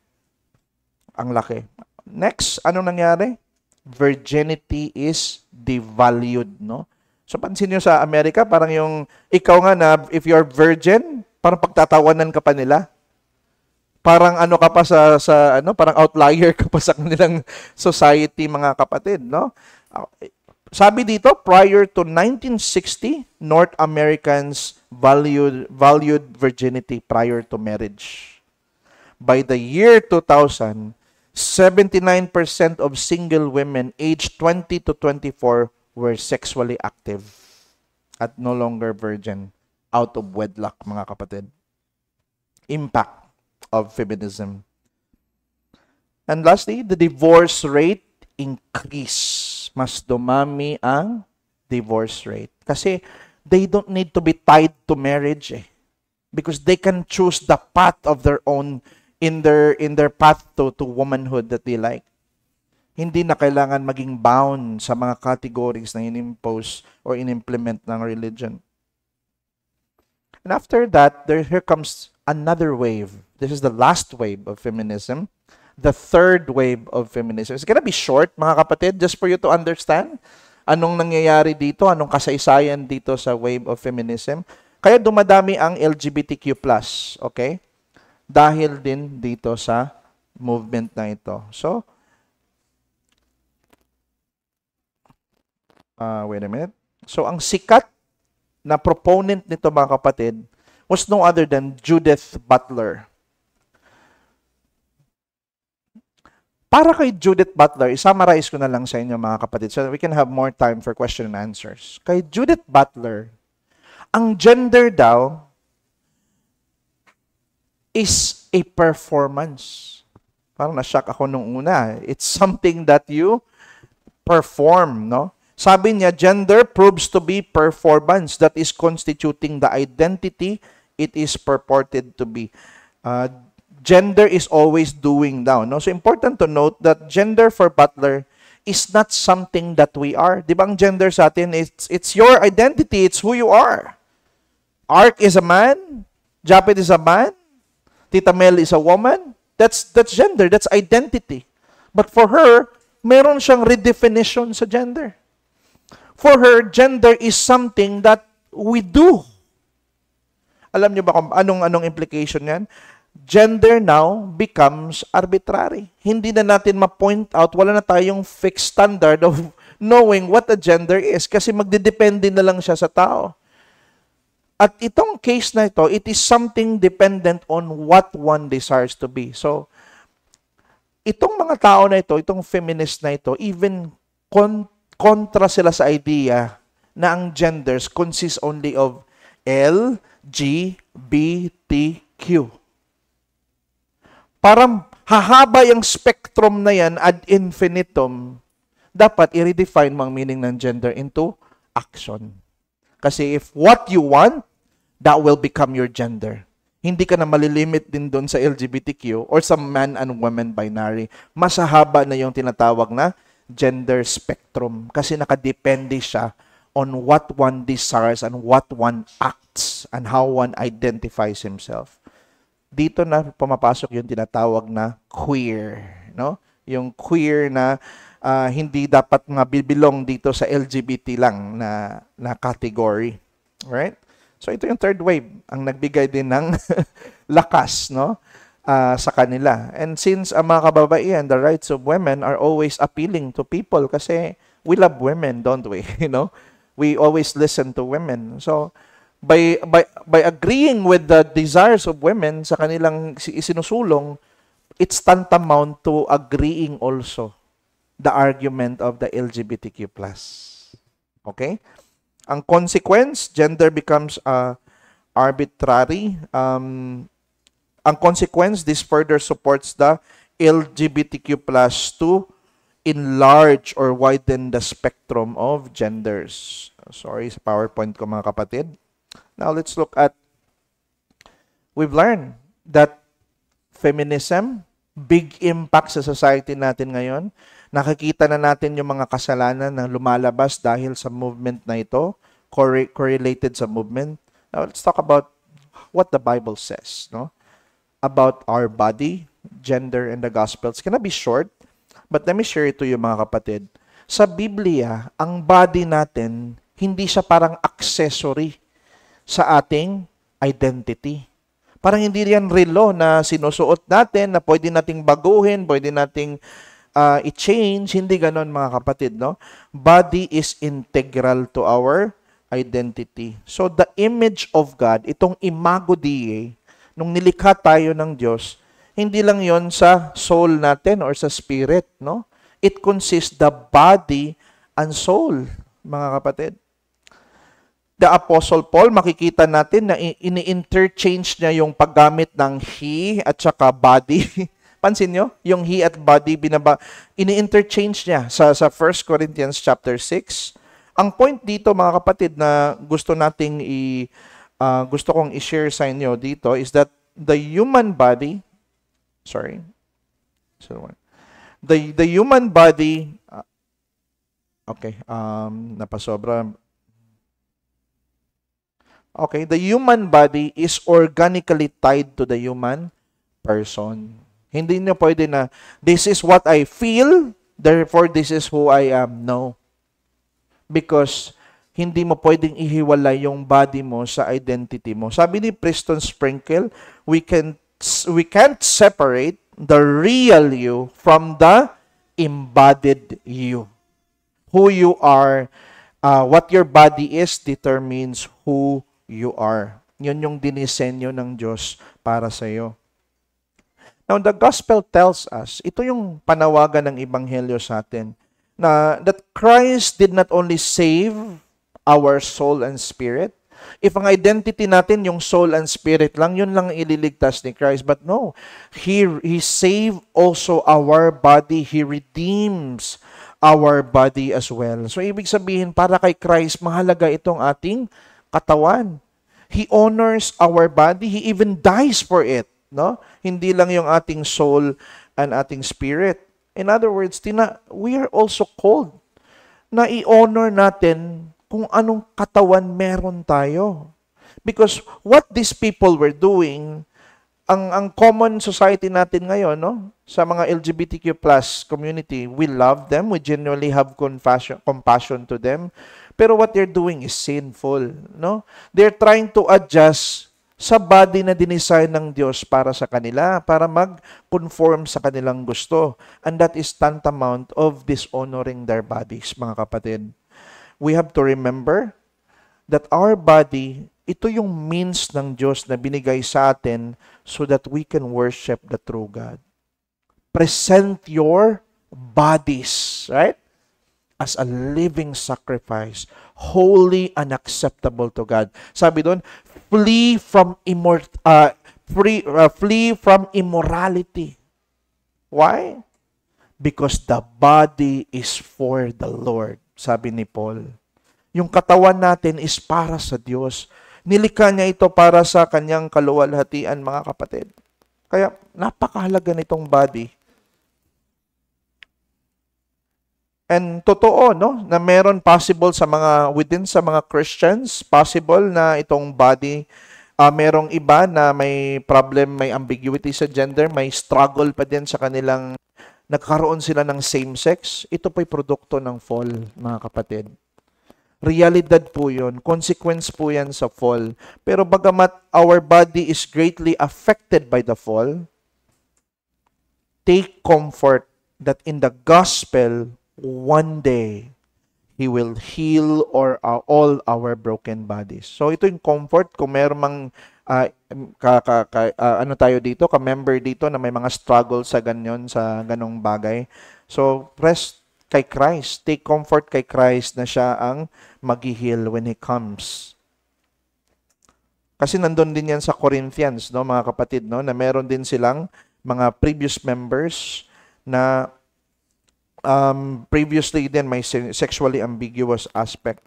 Ang laki. Next, anong nangyari? Virginity is devalued, no? So, pansin nyo sa Amerika, parang yung, ikaw nga na, if you're virgin, parang pagtatawanan ka pa nila. Parang ano ka pa parang outlier ka pa sa kanilang society, mga kapatid, no? Sabi dito, prior to 1960, North Americans valued virginity prior to marriage. By the year 2000, 79% of single women aged 20 to 24 were sexually active at no longer virgin out of wedlock, mga kapatid. Impact of feminism. And lastly, the divorce rate increase. Mas dumami ang divorce rate. Kasi they don't need to be tied to marriage because they can choose the path of their own in their path to womanhood that they like. Hindi na kailangan maging bound sa mga categories na inimpose or inimplement ng religion. And after that, here comes another wave. This is the last wave of feminism. The third wave of feminism. It's gonna be short, mga kapatid, just for you to understand anong nangyayari dito, anong kasaysayan dito sa wave of feminism. Kaya dumadami ang LGBTQ+, okay? Dahil din dito sa movement na ito. So, wait a minute. So, ang sikat na proponent nito, mga kapatid, was no other than Judith Butler. Para kay Judith Butler, isummarize ko na lang sa inyo, mga kapatid, so that we can have more time for question and answers. Kay Judith Butler, ang gender daw is a performance. Parang na-shock ako nung una. It's something that you perform, no? Sabi niya, gender proves to be performance that is constituting the identity it is purported to be. Gender is always doing now, no? So important to note that gender for Butler is not something that we are. Di ba ang gender sa atin, it's your identity, it's who you are. Ark is a man, Japet is a man, Tita Mel is a woman. That's gender, that's identity. But for her, meron siyang redefinition sa gender. For her, gender is something that we do. Alam niyo ba kung anong implication yan? Gender now becomes arbitrary. Hindi na natin ma-point out, wala na tayong fixed standard of knowing what a gender is kasi magdedepende na lang siya sa tao. At itong case na ito, it is something dependent on what one desires to be. So, itong mga tao na ito, itong feminist na ito, even kontra sila sa idea na ang genders consist only of L, G, B, T, Q. Parang hahaba yung spectrum na yan ad infinitum, dapat i-redefine mo ang meaning ng gender into action. Kasi if what you want, that will become your gender. Hindi ka na malilimit din doon sa LGBTQ or sa man and woman binary. Mas hahaba na yung tinatawag na gender spectrum kasi nakadepende siya on what one desires and what one acts and how one identifies himself. Dito na pumapasok yung tinatawag na queer, no? Yung queer na hindi dapat nga bibilong dito sa LGBT lang na category. Right? So ito yung third wave, ang nagbigay din ng lakas, no? Sa kanila. And since ang mga kababaihan, the rights of women are always appealing to people kasi we love women, don't we? You know? We always listen to women. So by agreeing with the desires of women sa kanilang isinusulong, it's tantamount to agreeing also the argument of the LGBTQ+. Okay? Ang consequence, gender becomes arbitrary. Ang consequence, this further supports the LGBTQ+ to enlarge or widen the spectrum of genders. Sorry sa PowerPoint ko mga kapatid. Now let's look at, we've learned that feminism, big impact sa society natin ngayon. Nakikita na natin yung mga kasalanan na lumalabas dahil sa movement na ito, correlated sa movement. Now let's talk about what the Bible says, no? About our body, gender, and the Gospels. It's gonna be short, but let me share it to you mga kapatid. Sa Biblia, ang body natin, hindi siya parang accessory sa ating identity. Parang hindi yan relo na sinusuot natin, na pwede nating baguhin, pwede nating i-change. Hindi ganon mga kapatid, no? Body is integral to our identity. So the image of God, itong imago Dei, nung nilikha tayo ng Diyos, hindi lang yon sa soul natin or sa spirit, no? It consists the body and soul, mga kapatid. The Apostle Paul, makikita natin na ini-interchange niya yung paggamit ng he at saka body. Pansin nyo? Yung he at body, ini-interchange niya sa 1 Corinthians chapter 6. Ang point dito, mga kapatid, na gusto nating gusto kong i-share sa inyo dito is that the human body, the human body, napasobra. Okay, the human body is organically tied to the human person. Hindi nyo pwede na, this is what I feel, therefore this is who I am. No. Because hindi mo pwedeng ihiwalay yung body mo sa identity mo. Sabi ni Preston Sprinkle, we can't separate the real you from the embodied you. Who you are, what your body is determines who you are. Yun yung dinisenyo ng Diyos para sa iyo. Now, the gospel tells us, ito yung panawagan ng ebanghelyo sa atin, na that Christ did not only save our soul and spirit. If ang identity natin yung soul and spirit lang, yun lang ililigtas ni Christ. But no, He saved also our body. He redeems our body as well. So, ibig sabihin, para kay Christ, mahalaga itong ating katawan. He honors our body. He even dies for it. No? Hindi lang yung ating soul and ating spirit. In other words, we are also called na i-honor natin kung anong katawan meron tayo. Because what these people were doing, ang common society natin ngayon, no? Sa mga LGBTQ plus community, we love them, we genuinely have compassion to them. Pero what they're doing is sinful, no? They're trying to adjust sa body na dinesign ng Diyos para sa kanila, para mag-conform sa kanilang gusto. And that is tantamount of dishonoring their bodies, mga kapatid. We have to remember that our body, ito yung means ng Diyos na binigay sa atin so that we can worship the true God. Present your bodies, right? As a living sacrifice, holy and acceptable to God. Sabi doon, flee from immorality. Why? Because the body is for the Lord, sabi ni Paul. Yung katawan natin is para sa Diyos. Nilikha niya ito para sa kanyang kaluwalhatian, mga kapatid. Kaya napakahalaga nitong body. And totoo, no, na meron possible sa mga Christians, possible na itong body, merong iba na may problem, may ambiguity sa gender, may struggle pa din sa kanilang, nagkaroon sila ng same-sex. Ito po'y produkto ng fall, mga kapatid. Realidad po yun. Consequence po yan sa fall. Pero bagamat our body is greatly affected by the fall, take comfort that in the gospel, one day, He will heal all our broken bodies. So ito yung comfort kung merong ka-member dito na may mga struggle sa ganong bagay. So rest kay Christ. Take comfort kay Christ na siya ang mag-heal when He comes. Kasi nandun din yan sa Corinthians, no, mga kapatid, no, na meron din silang mga previous members na previously din may sexually ambiguous aspect.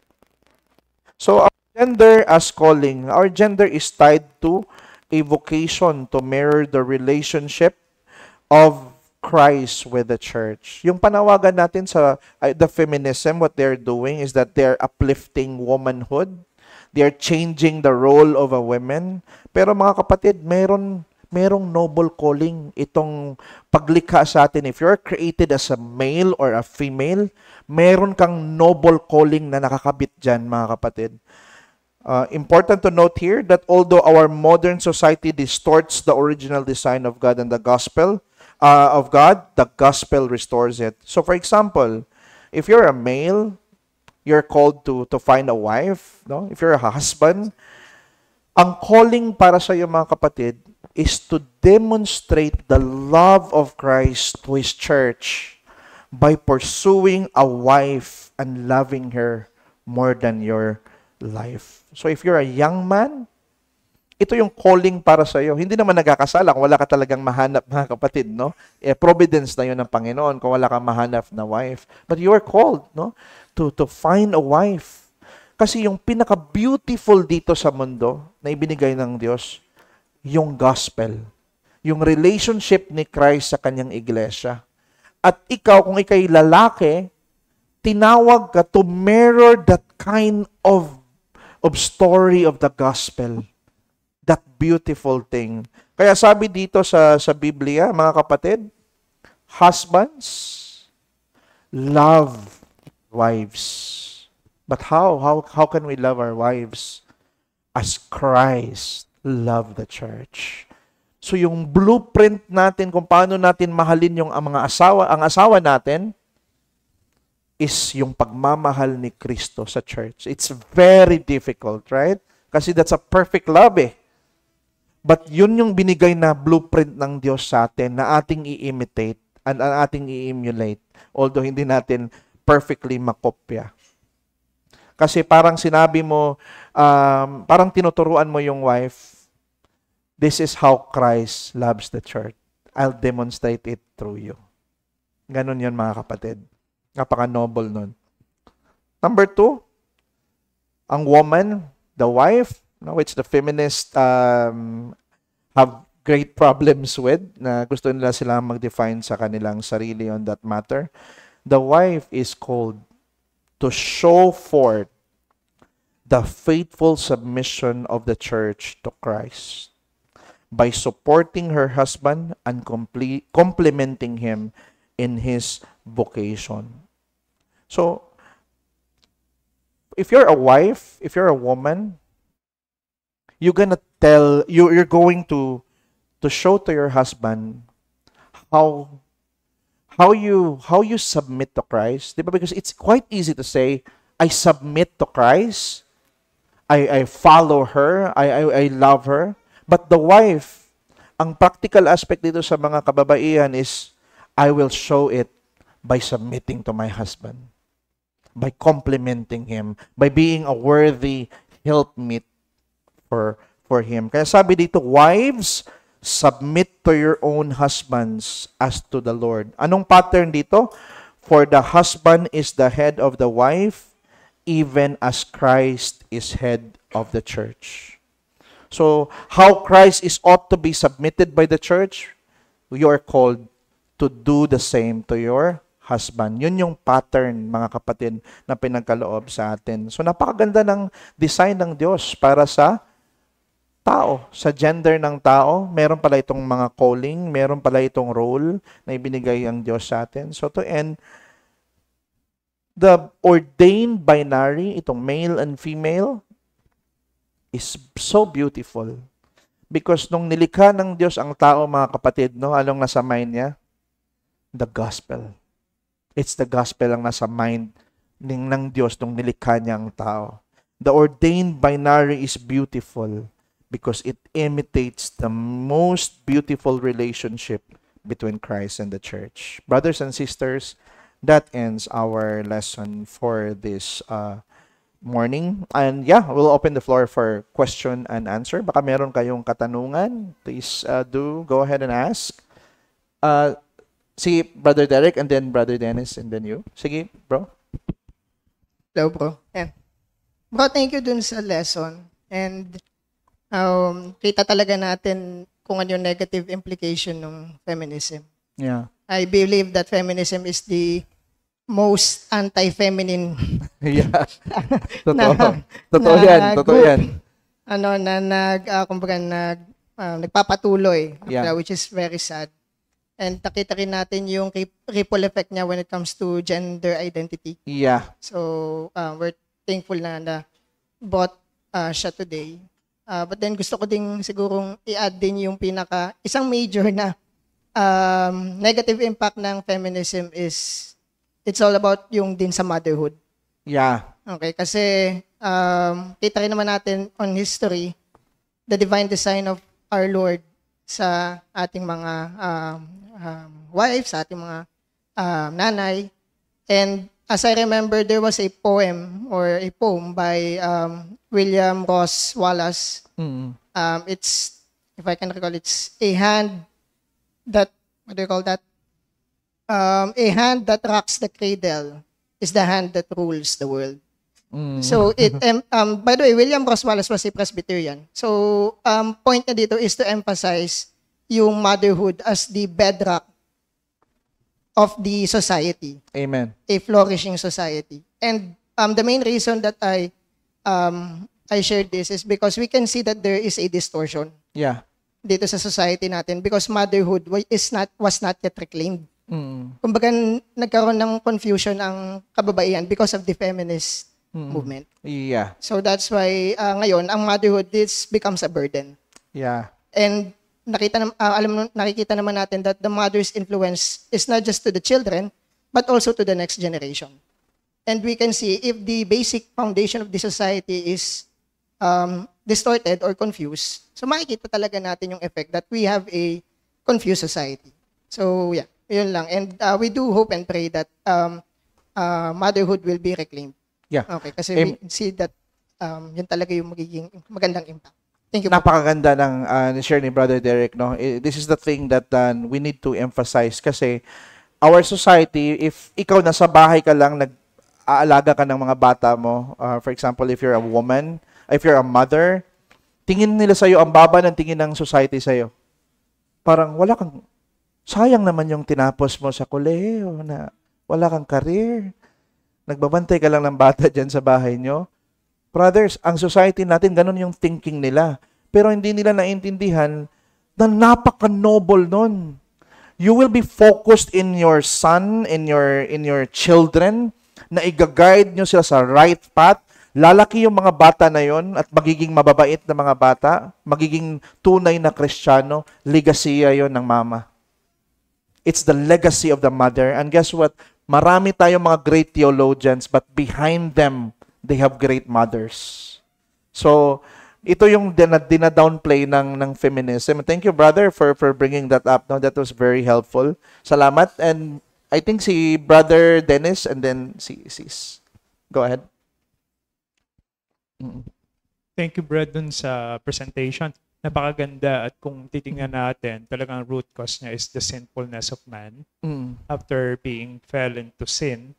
So our gender as calling, our gender is tied to a vocation to mirror the relationship of Christ with the church. Yung panawagan natin sa the feminism, what they're doing is that they're uplifting womanhood. They're changing the role of a woman. Pero mga kapatid, merong noble calling itong paglikha sa atin. If you're created as a male or a female, meron kang noble calling na nakakabit dyan, mga kapatid. Important to note here that although our modern society distorts the original design of God and the gospel of God, the gospel restores it. So for example, if you're a male, you're called to find a wife, no? If you're a husband, ang calling para sa iyo, mga kapatid, is to demonstrate the love of Christ to His church by pursuing a wife and loving her more than your life. So if you're a young man, ito yung calling para sa iyo. Hindi naman nagkakasala kung wala ka talagang mahanap, mga kapatid, no? Providence na yun ng Panginoon kung wala kang mahanap na wife. But you are called, no, to find a wife. Kasi yung pinaka-beautiful dito sa mundo na ibinigay ng Diyos, yung gospel, yung relationship ni Christ sa kanyang iglesia. At ikaw, kung ikay lalaki, tinawag ka to mirror that kind of story of the gospel. That beautiful thing. Kaya sabi dito sa Biblia, mga kapatid, husbands, love wives. But how can we love our wives? As Christ love the church. So yung blueprint natin kung paano natin mahalin yung ang asawa natin is yung pagmamahal ni Kristo sa church. It's very difficult, right? Kasi that's a perfect love eh. But yun yung binigay na blueprint ng Diyos sa atin na ating i-imitate and ating i-emulate. Although hindi natin perfectly makopya. Kasi parang sinabi mo, parang tinuturuan mo yung wife, this is how Christ loves the church. I'll demonstrate it through you. Ganon yun, mga kapatid. Napaka-noble nun. Number 2, ang woman, the wife, which the feminists have great problems with, na gusto nila sila mag-define sa kanilang sarili on that matter. The wife is called to show forth the faithful submission of the church to Christ by supporting her husband and complementing him in his vocation. So, if you're a wife, if you're a woman, you're going to show to your husband how you submit to Christ. Diba? Because it's quite easy to say, I submit to Christ, I follow her, I love her. But the wife, ang practical aspect dito sa mga kababaihan is, I will show it by submitting to my husband, by complimenting him, by being a worthy helpmeet for him. Kaya sabi dito, wives, submit to your own husbands as to the Lord. Anong pattern dito? For the husband is the head of the wife, even as Christ is head of the church. So, how Christ is ought to be submitted by the church, you are called to do the same to your husband. Yun yung pattern, mga kapatid, na pinagkaloob sa atin. So, napakaganda ng design ng Diyos para sa tao, sa gender ng tao. Meron pala itong mga calling, meron pala itong role na ibinigay ang Diyos sa atin. So, to end, the ordained binary, itong male and female, is so beautiful. Because nung nilikha ng Diyos ang tao, mga kapatid, no, anong nasa mind niya? The gospel. It's the gospel ang nasa mind ng Diyos nung nilikha niya ang tao. The ordained binary is beautiful because it imitates the most beautiful relationship between Christ and the church. Brothers and sisters, that ends our lesson for this morning. And yeah, we'll open the floor for question and answer. Baka meron kayong katanungan, please go ahead and ask. Sige, Brother Derek, and then Brother Dennis, and then you. Sige, bro. Hello, bro. Yeah. Bro, thank you dun sa lesson. And kita talaga natin kung ano yung negative implication ng feminism. Yeah. I believe that feminism is the most anti-feminine Yeah. Totoo yan. Nagpapatuloy, Yeah. which is very sad. And nakita rin natin yung ripple effect niya when it comes to gender identity. Yeah. So, we're thankful na brought siya today. But then gusto ko ding sigurong i-add din yung isang major na negative impact ng feminism is it's all about yung din sa motherhood. Yeah. Okay, kasi kita rin naman natin on history the divine design of our Lord sa ating mga wives, sa ating mga nanay. And as I remember, there was a poem or a poem by William Ross Wallace. Mm. It's, if I can recall, it's a hand that, what do you call that? A hand that rocks the cradle is the hand that rules the world. Mm. So, by the way, William Ross Wallace was a Presbyterian. So, point na dito is to emphasize yung motherhood as the bedrock of the society. Amen. A flourishing society. And the main reason that I shared this is because we can see that there is a distortion Yeah. dito sa society natin because motherhood was not yet reclaimed. Mm. Kumbaga, nagkaroon ng confusion ang kababaihan because of the feminist movement. Yeah. So that's why ngayon, ang motherhood becomes a burden. Yeah. And nakikita naman natin that the mother's influence is not just to the children, but also to the next generation. And we can see if the basic foundation of the society is distorted or confused, so makikita talaga natin yung effect that we have a confused society. So yeah, yun lang. And we do hope and pray that motherhood will be reclaimed. Yeah. Okay, kasi we see that yun talaga yung magiging magandang impact. Thank you. Napakaganda ng ni-share ni Brother Derek, no? This is the thing that we need to emphasize kasi our society, if ikaw nasa bahay ka lang, nag-aalaga ka ng mga bata mo, for example, if you're a woman, if you're a mother, tingin nila sa'yo, ang baba ng tingin ng society sa'yo. Parang sayang naman yung tinapos mo sa kolehiyo, na wala kang career. Nagbabantay ka lang ng bata dyan sa bahay nyo. Brothers, ang society natin, ganun yung thinking nila. Pero hindi nila naintindihan na napaka-noble nun. You will be focused in your son, in your children, na i-guide nyo sila sa right path. Lalaki yung mga bata na yon at magiging mababait na mga bata, magiging tunay na Kristiyano, legacy yon ng mama. It's the legacy of the mother. And guess what? Marami tayong mga great theologians, but behind them, they have great mothers. So, ito yung dina-downplay ng feminism. Thank you, brother, for bringing that up. No, that was very helpful. Salamat. And I think si Brother Dennis and then si Sis. Go ahead. Thank you, Brad, dun sa presentation. Napakaganda at kung titingnan natin, talagang root cause niya is the sinfulness of man after being fell into sin.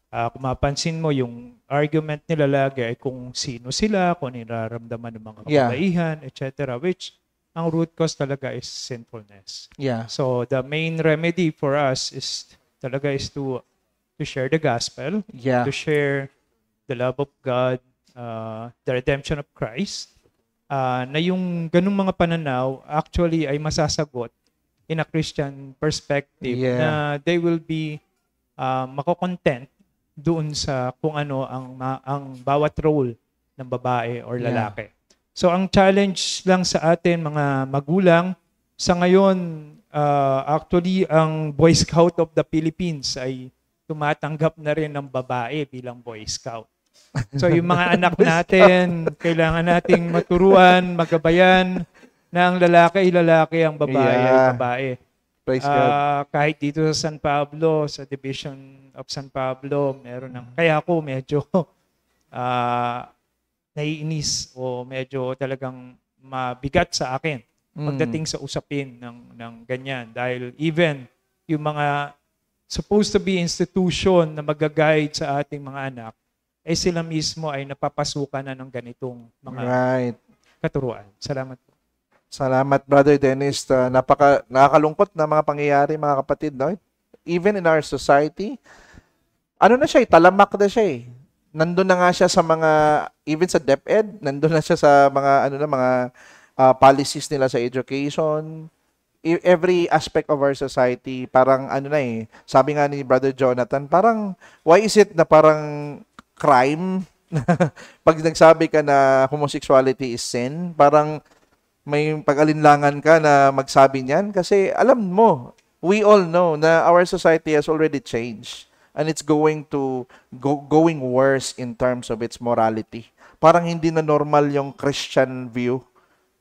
Kung mapansin mo, yung argument nila lagi ay kung sino sila, kung niraramdaman ng mga kababaihan, etc. Which, ang root cause talaga is sinfulness. Yeah. So, the main remedy for us is to share the gospel, to share the love of God, the redemption of Christ, na yung ganung mga pananaw actually ay masasagot in a Christian perspective na they will be mako-content doon sa kung ano ang bawat role ng babae or lalaki. So ang challenge lang sa atin mga magulang sa ngayon, actually ang Boy Scout of the Philippines ay tumatanggap na rin ng babae bilang Boy Scout. So yung mga anak natin, kailangan nating maturuan, magabayan na ang lalaki ay lalaki, ang babae ay babae. Praise God. Kahit dito sa San Pablo, sa Division of San Pablo, meron ng, kaya ako medyo naiinis o medyo talagang mabigat sa akin pagdating sa usapin ng ganyan. Dahil even yung mga supposed to be institution na mag-guide sa ating mga anak, eh sila mismo ay napapasukan na ng ganitong mga katuruan. Salamat po. Salamat, Brother Dennis. Nakakalungkot na mga pangyayari, mga kapatid. No? Even in our society, ano na siya, talamak na siya eh. Nandun na nga siya sa mga, even sa DepEd, nandun na siya sa mga, mga policies nila sa education. Every aspect of our society, parang sabi nga ni Brother Jonathan, parang, why is it na parang crime? Pag nagsabi ka na homosexuality is sin, parang may pag-alinlangan ka na magsabi niyan kasi alam mo, we all know na our society has already changed and it's going worse in terms of its morality. Parang hindi na normal yung Christian view.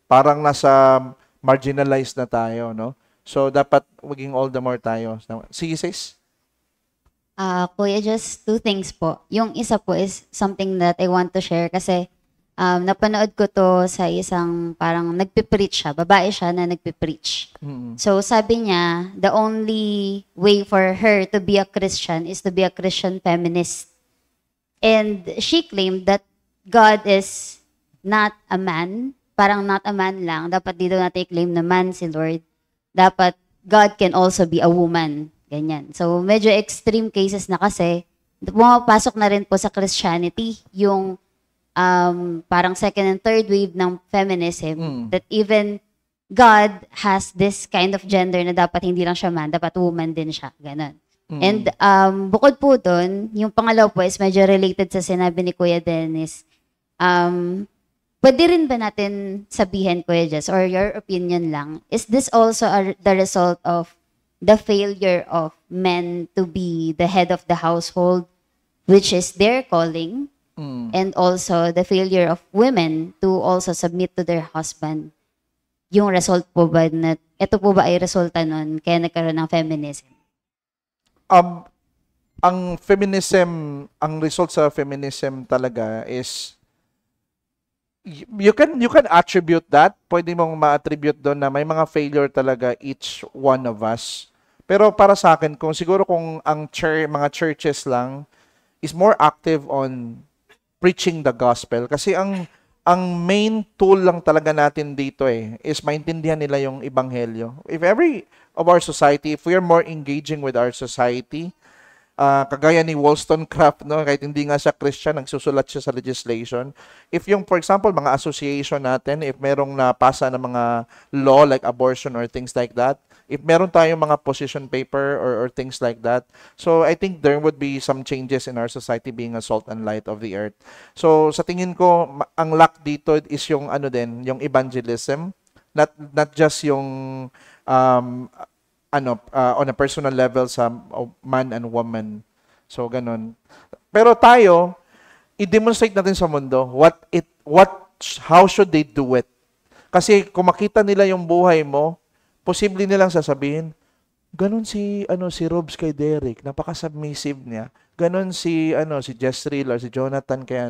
Parang nasa marginalized na tayo, no? So dapat maging all the more tayo. Sige, sis. Kuya, just two things po. Yung isa po is something that I want to share kasi napanood ko to sa isang parang nagpipreach siya. Babae siya na nagpipreach. So sabi niya, the only way for her to be a Christian is to be a Christian feminist. And she claimed that God is not a man. Parang not a man lang. Dapat dito natin i-claim na man si Lord. Dapat God can also be a woman. Ganyan. So, medyo extreme cases na kasi, pumapasok na rin po sa Christianity yung parang second and third wave ng feminism that even God has this kind of gender na dapat hindi lang siya man, dapat woman din siya. Ganon. And bukod po doon, yung pangalaw po is medyo related sa sinabi ni Kuya Dennis. Pwede rin ba natin sabihin, Kuya Jess, or your opinion lang, is this also the result of the failure of men to be the head of the household, which is their calling, and also the failure of women to also submit to their husband? Yung result po ba na, ito po ba ay resulta nun kaya nagkaroon ng feminism? Ang feminism, ang result sa feminism talaga is you can attribute that. Pwede mong ma-attribute doon na may mga failure talaga each one of us. Pero para sa akin, kung ang mga churches lang is more active on preaching the gospel. Kasi ang main tool lang talaga natin dito is maintindihan nila yung ebanghelyo. If every of our society, if we are more engaging with our society, kagaya ni Wollstonecraft, no, kahit hindi nga siya Christian, nagsusulat siya sa legislation. If yung, for example, mga association natin, if merong napasa na mga law like abortion or things like that, if meron tayong mga position paper or things like that, so I think there would be some changes in our society being a salt and light of the earth. So sa tingin ko, ang lack dito is yung ano din, yung evangelism, not just yung on a personal level sa man and woman. So ganun. Pero tayo, i-demonstrate natin sa mundo how should they do it. Kasi kung makita nila yung buhay mo, posible nilang sasabihin, ganun si Robs kay Derek, napaka-submissive niya. Ganun si Jezreel or si Jonathan kay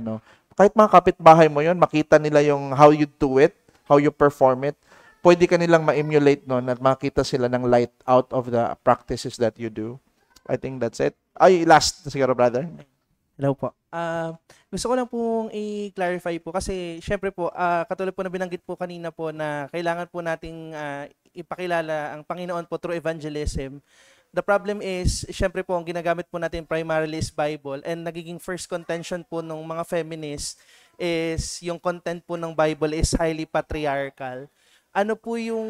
Kahit mga kapitbahay mo yon, makita nila yung how you do it, how you perform it. Pwede ka nilang ma-emulate nun at makita sila ng light out of the practices that you do. I think that's it. Ay, last siguro, brother. Hello po. Gusto ko lang pong i-clarify po kasi syempre po, katulad po na binanggit po kanina po na kailangan po nating ipakilala ang Panginoon po through evangelism. The problem is, syempre po, ang ginagamit po natin primarily is Bible and nagiging first contention po ng mga feminists is yung content po ng Bible is highly patriarchal. Ano po yung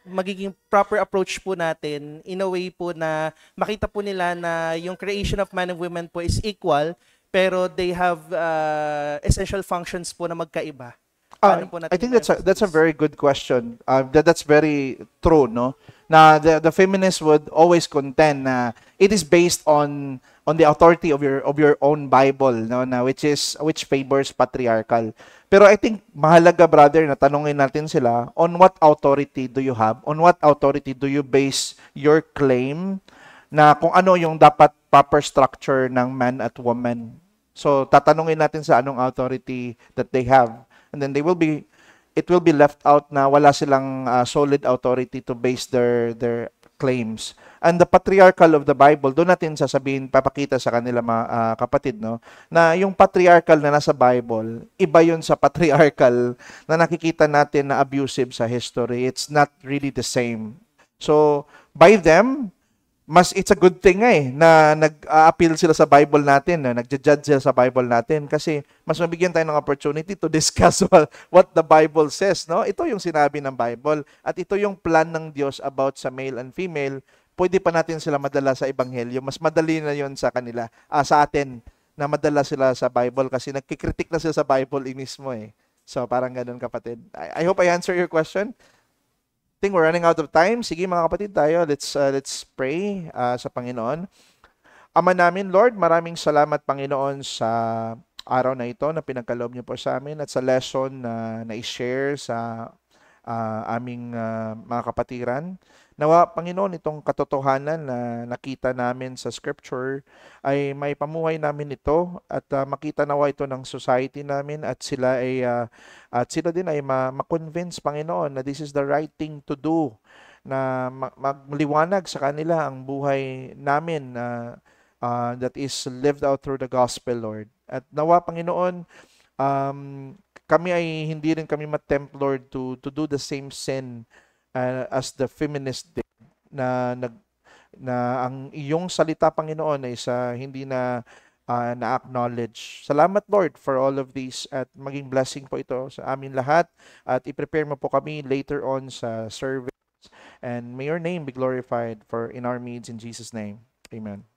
magiging proper approach po natin in a way po na makita po nila na yung creation of man and women po is equal pero they have essential functions po na magkaiba. I think that's a very good question. That's very true, no? Na the feminists would always contend na it is based on the authority of your own Bible, no? Na which favors patriarchal. Pero I think mahalaga, brother, na tanungin natin sila, on what authority do you have? On what authority do you base your claim na kung ano yung dapat proper structure ng man at woman? So tatanungin natin sa anong authority that they have. And then it will be left out na wala silang solid authority to base their claims. And the patriarchal of the Bible, doon natin sasabihin, papakita sa kanila mga kapatid, no, na yung patriarchal na nasa Bible, iba yun sa patriarchal na nakikita natin na abusive sa history. It's not really the same. So, by them, it's a good thing na nag-appeal sila sa Bible natin, na nagja-judge sila sa Bible natin kasi mas mabigyan tayo ng opportunity to discuss what the Bible says, no? Ito yung sinabi ng Bible at ito yung plan ng Diyos about sa male and female. Pwede pa natin sila madala sa ebanghelyo. Mas madali na yon sa kanila, sa atin na madala sila sa Bible kasi nagkikritik na sila sa Bible mismo So parang ganun, kapatid. I hope I answer your question. Think we're running out of time. Sige mga kapatid, tayo, let's pray sa Panginoon. Ama namin, Lord, maraming salamat, Panginoon, sa araw na ito na pinagkaloob niyo po sa amin at sa lesson na i-share sa aming mga kapatiran. Nawa, Panginoon, itong katotohanan na nakita namin sa Scripture ay may pamuhay namin ito at makita nawa ito ng society namin at sila din ay ma-convince, Panginoon, na this is the right thing to do, na magliwanag sa kanila ang buhay namin that is lived out through the gospel, Lord. At nawa, Panginoon, kami ay hindi rin kami matempt, Lord, to do the same sin as the feminist did, na ang iyong salita, Panginoon, ay hindi na-acknowledge. Salamat, Lord, for all of these at maging blessing po ito sa amin lahat at i-prepare mo po kami later on sa service and may your name be glorified for in our needs in Jesus' name. Amen.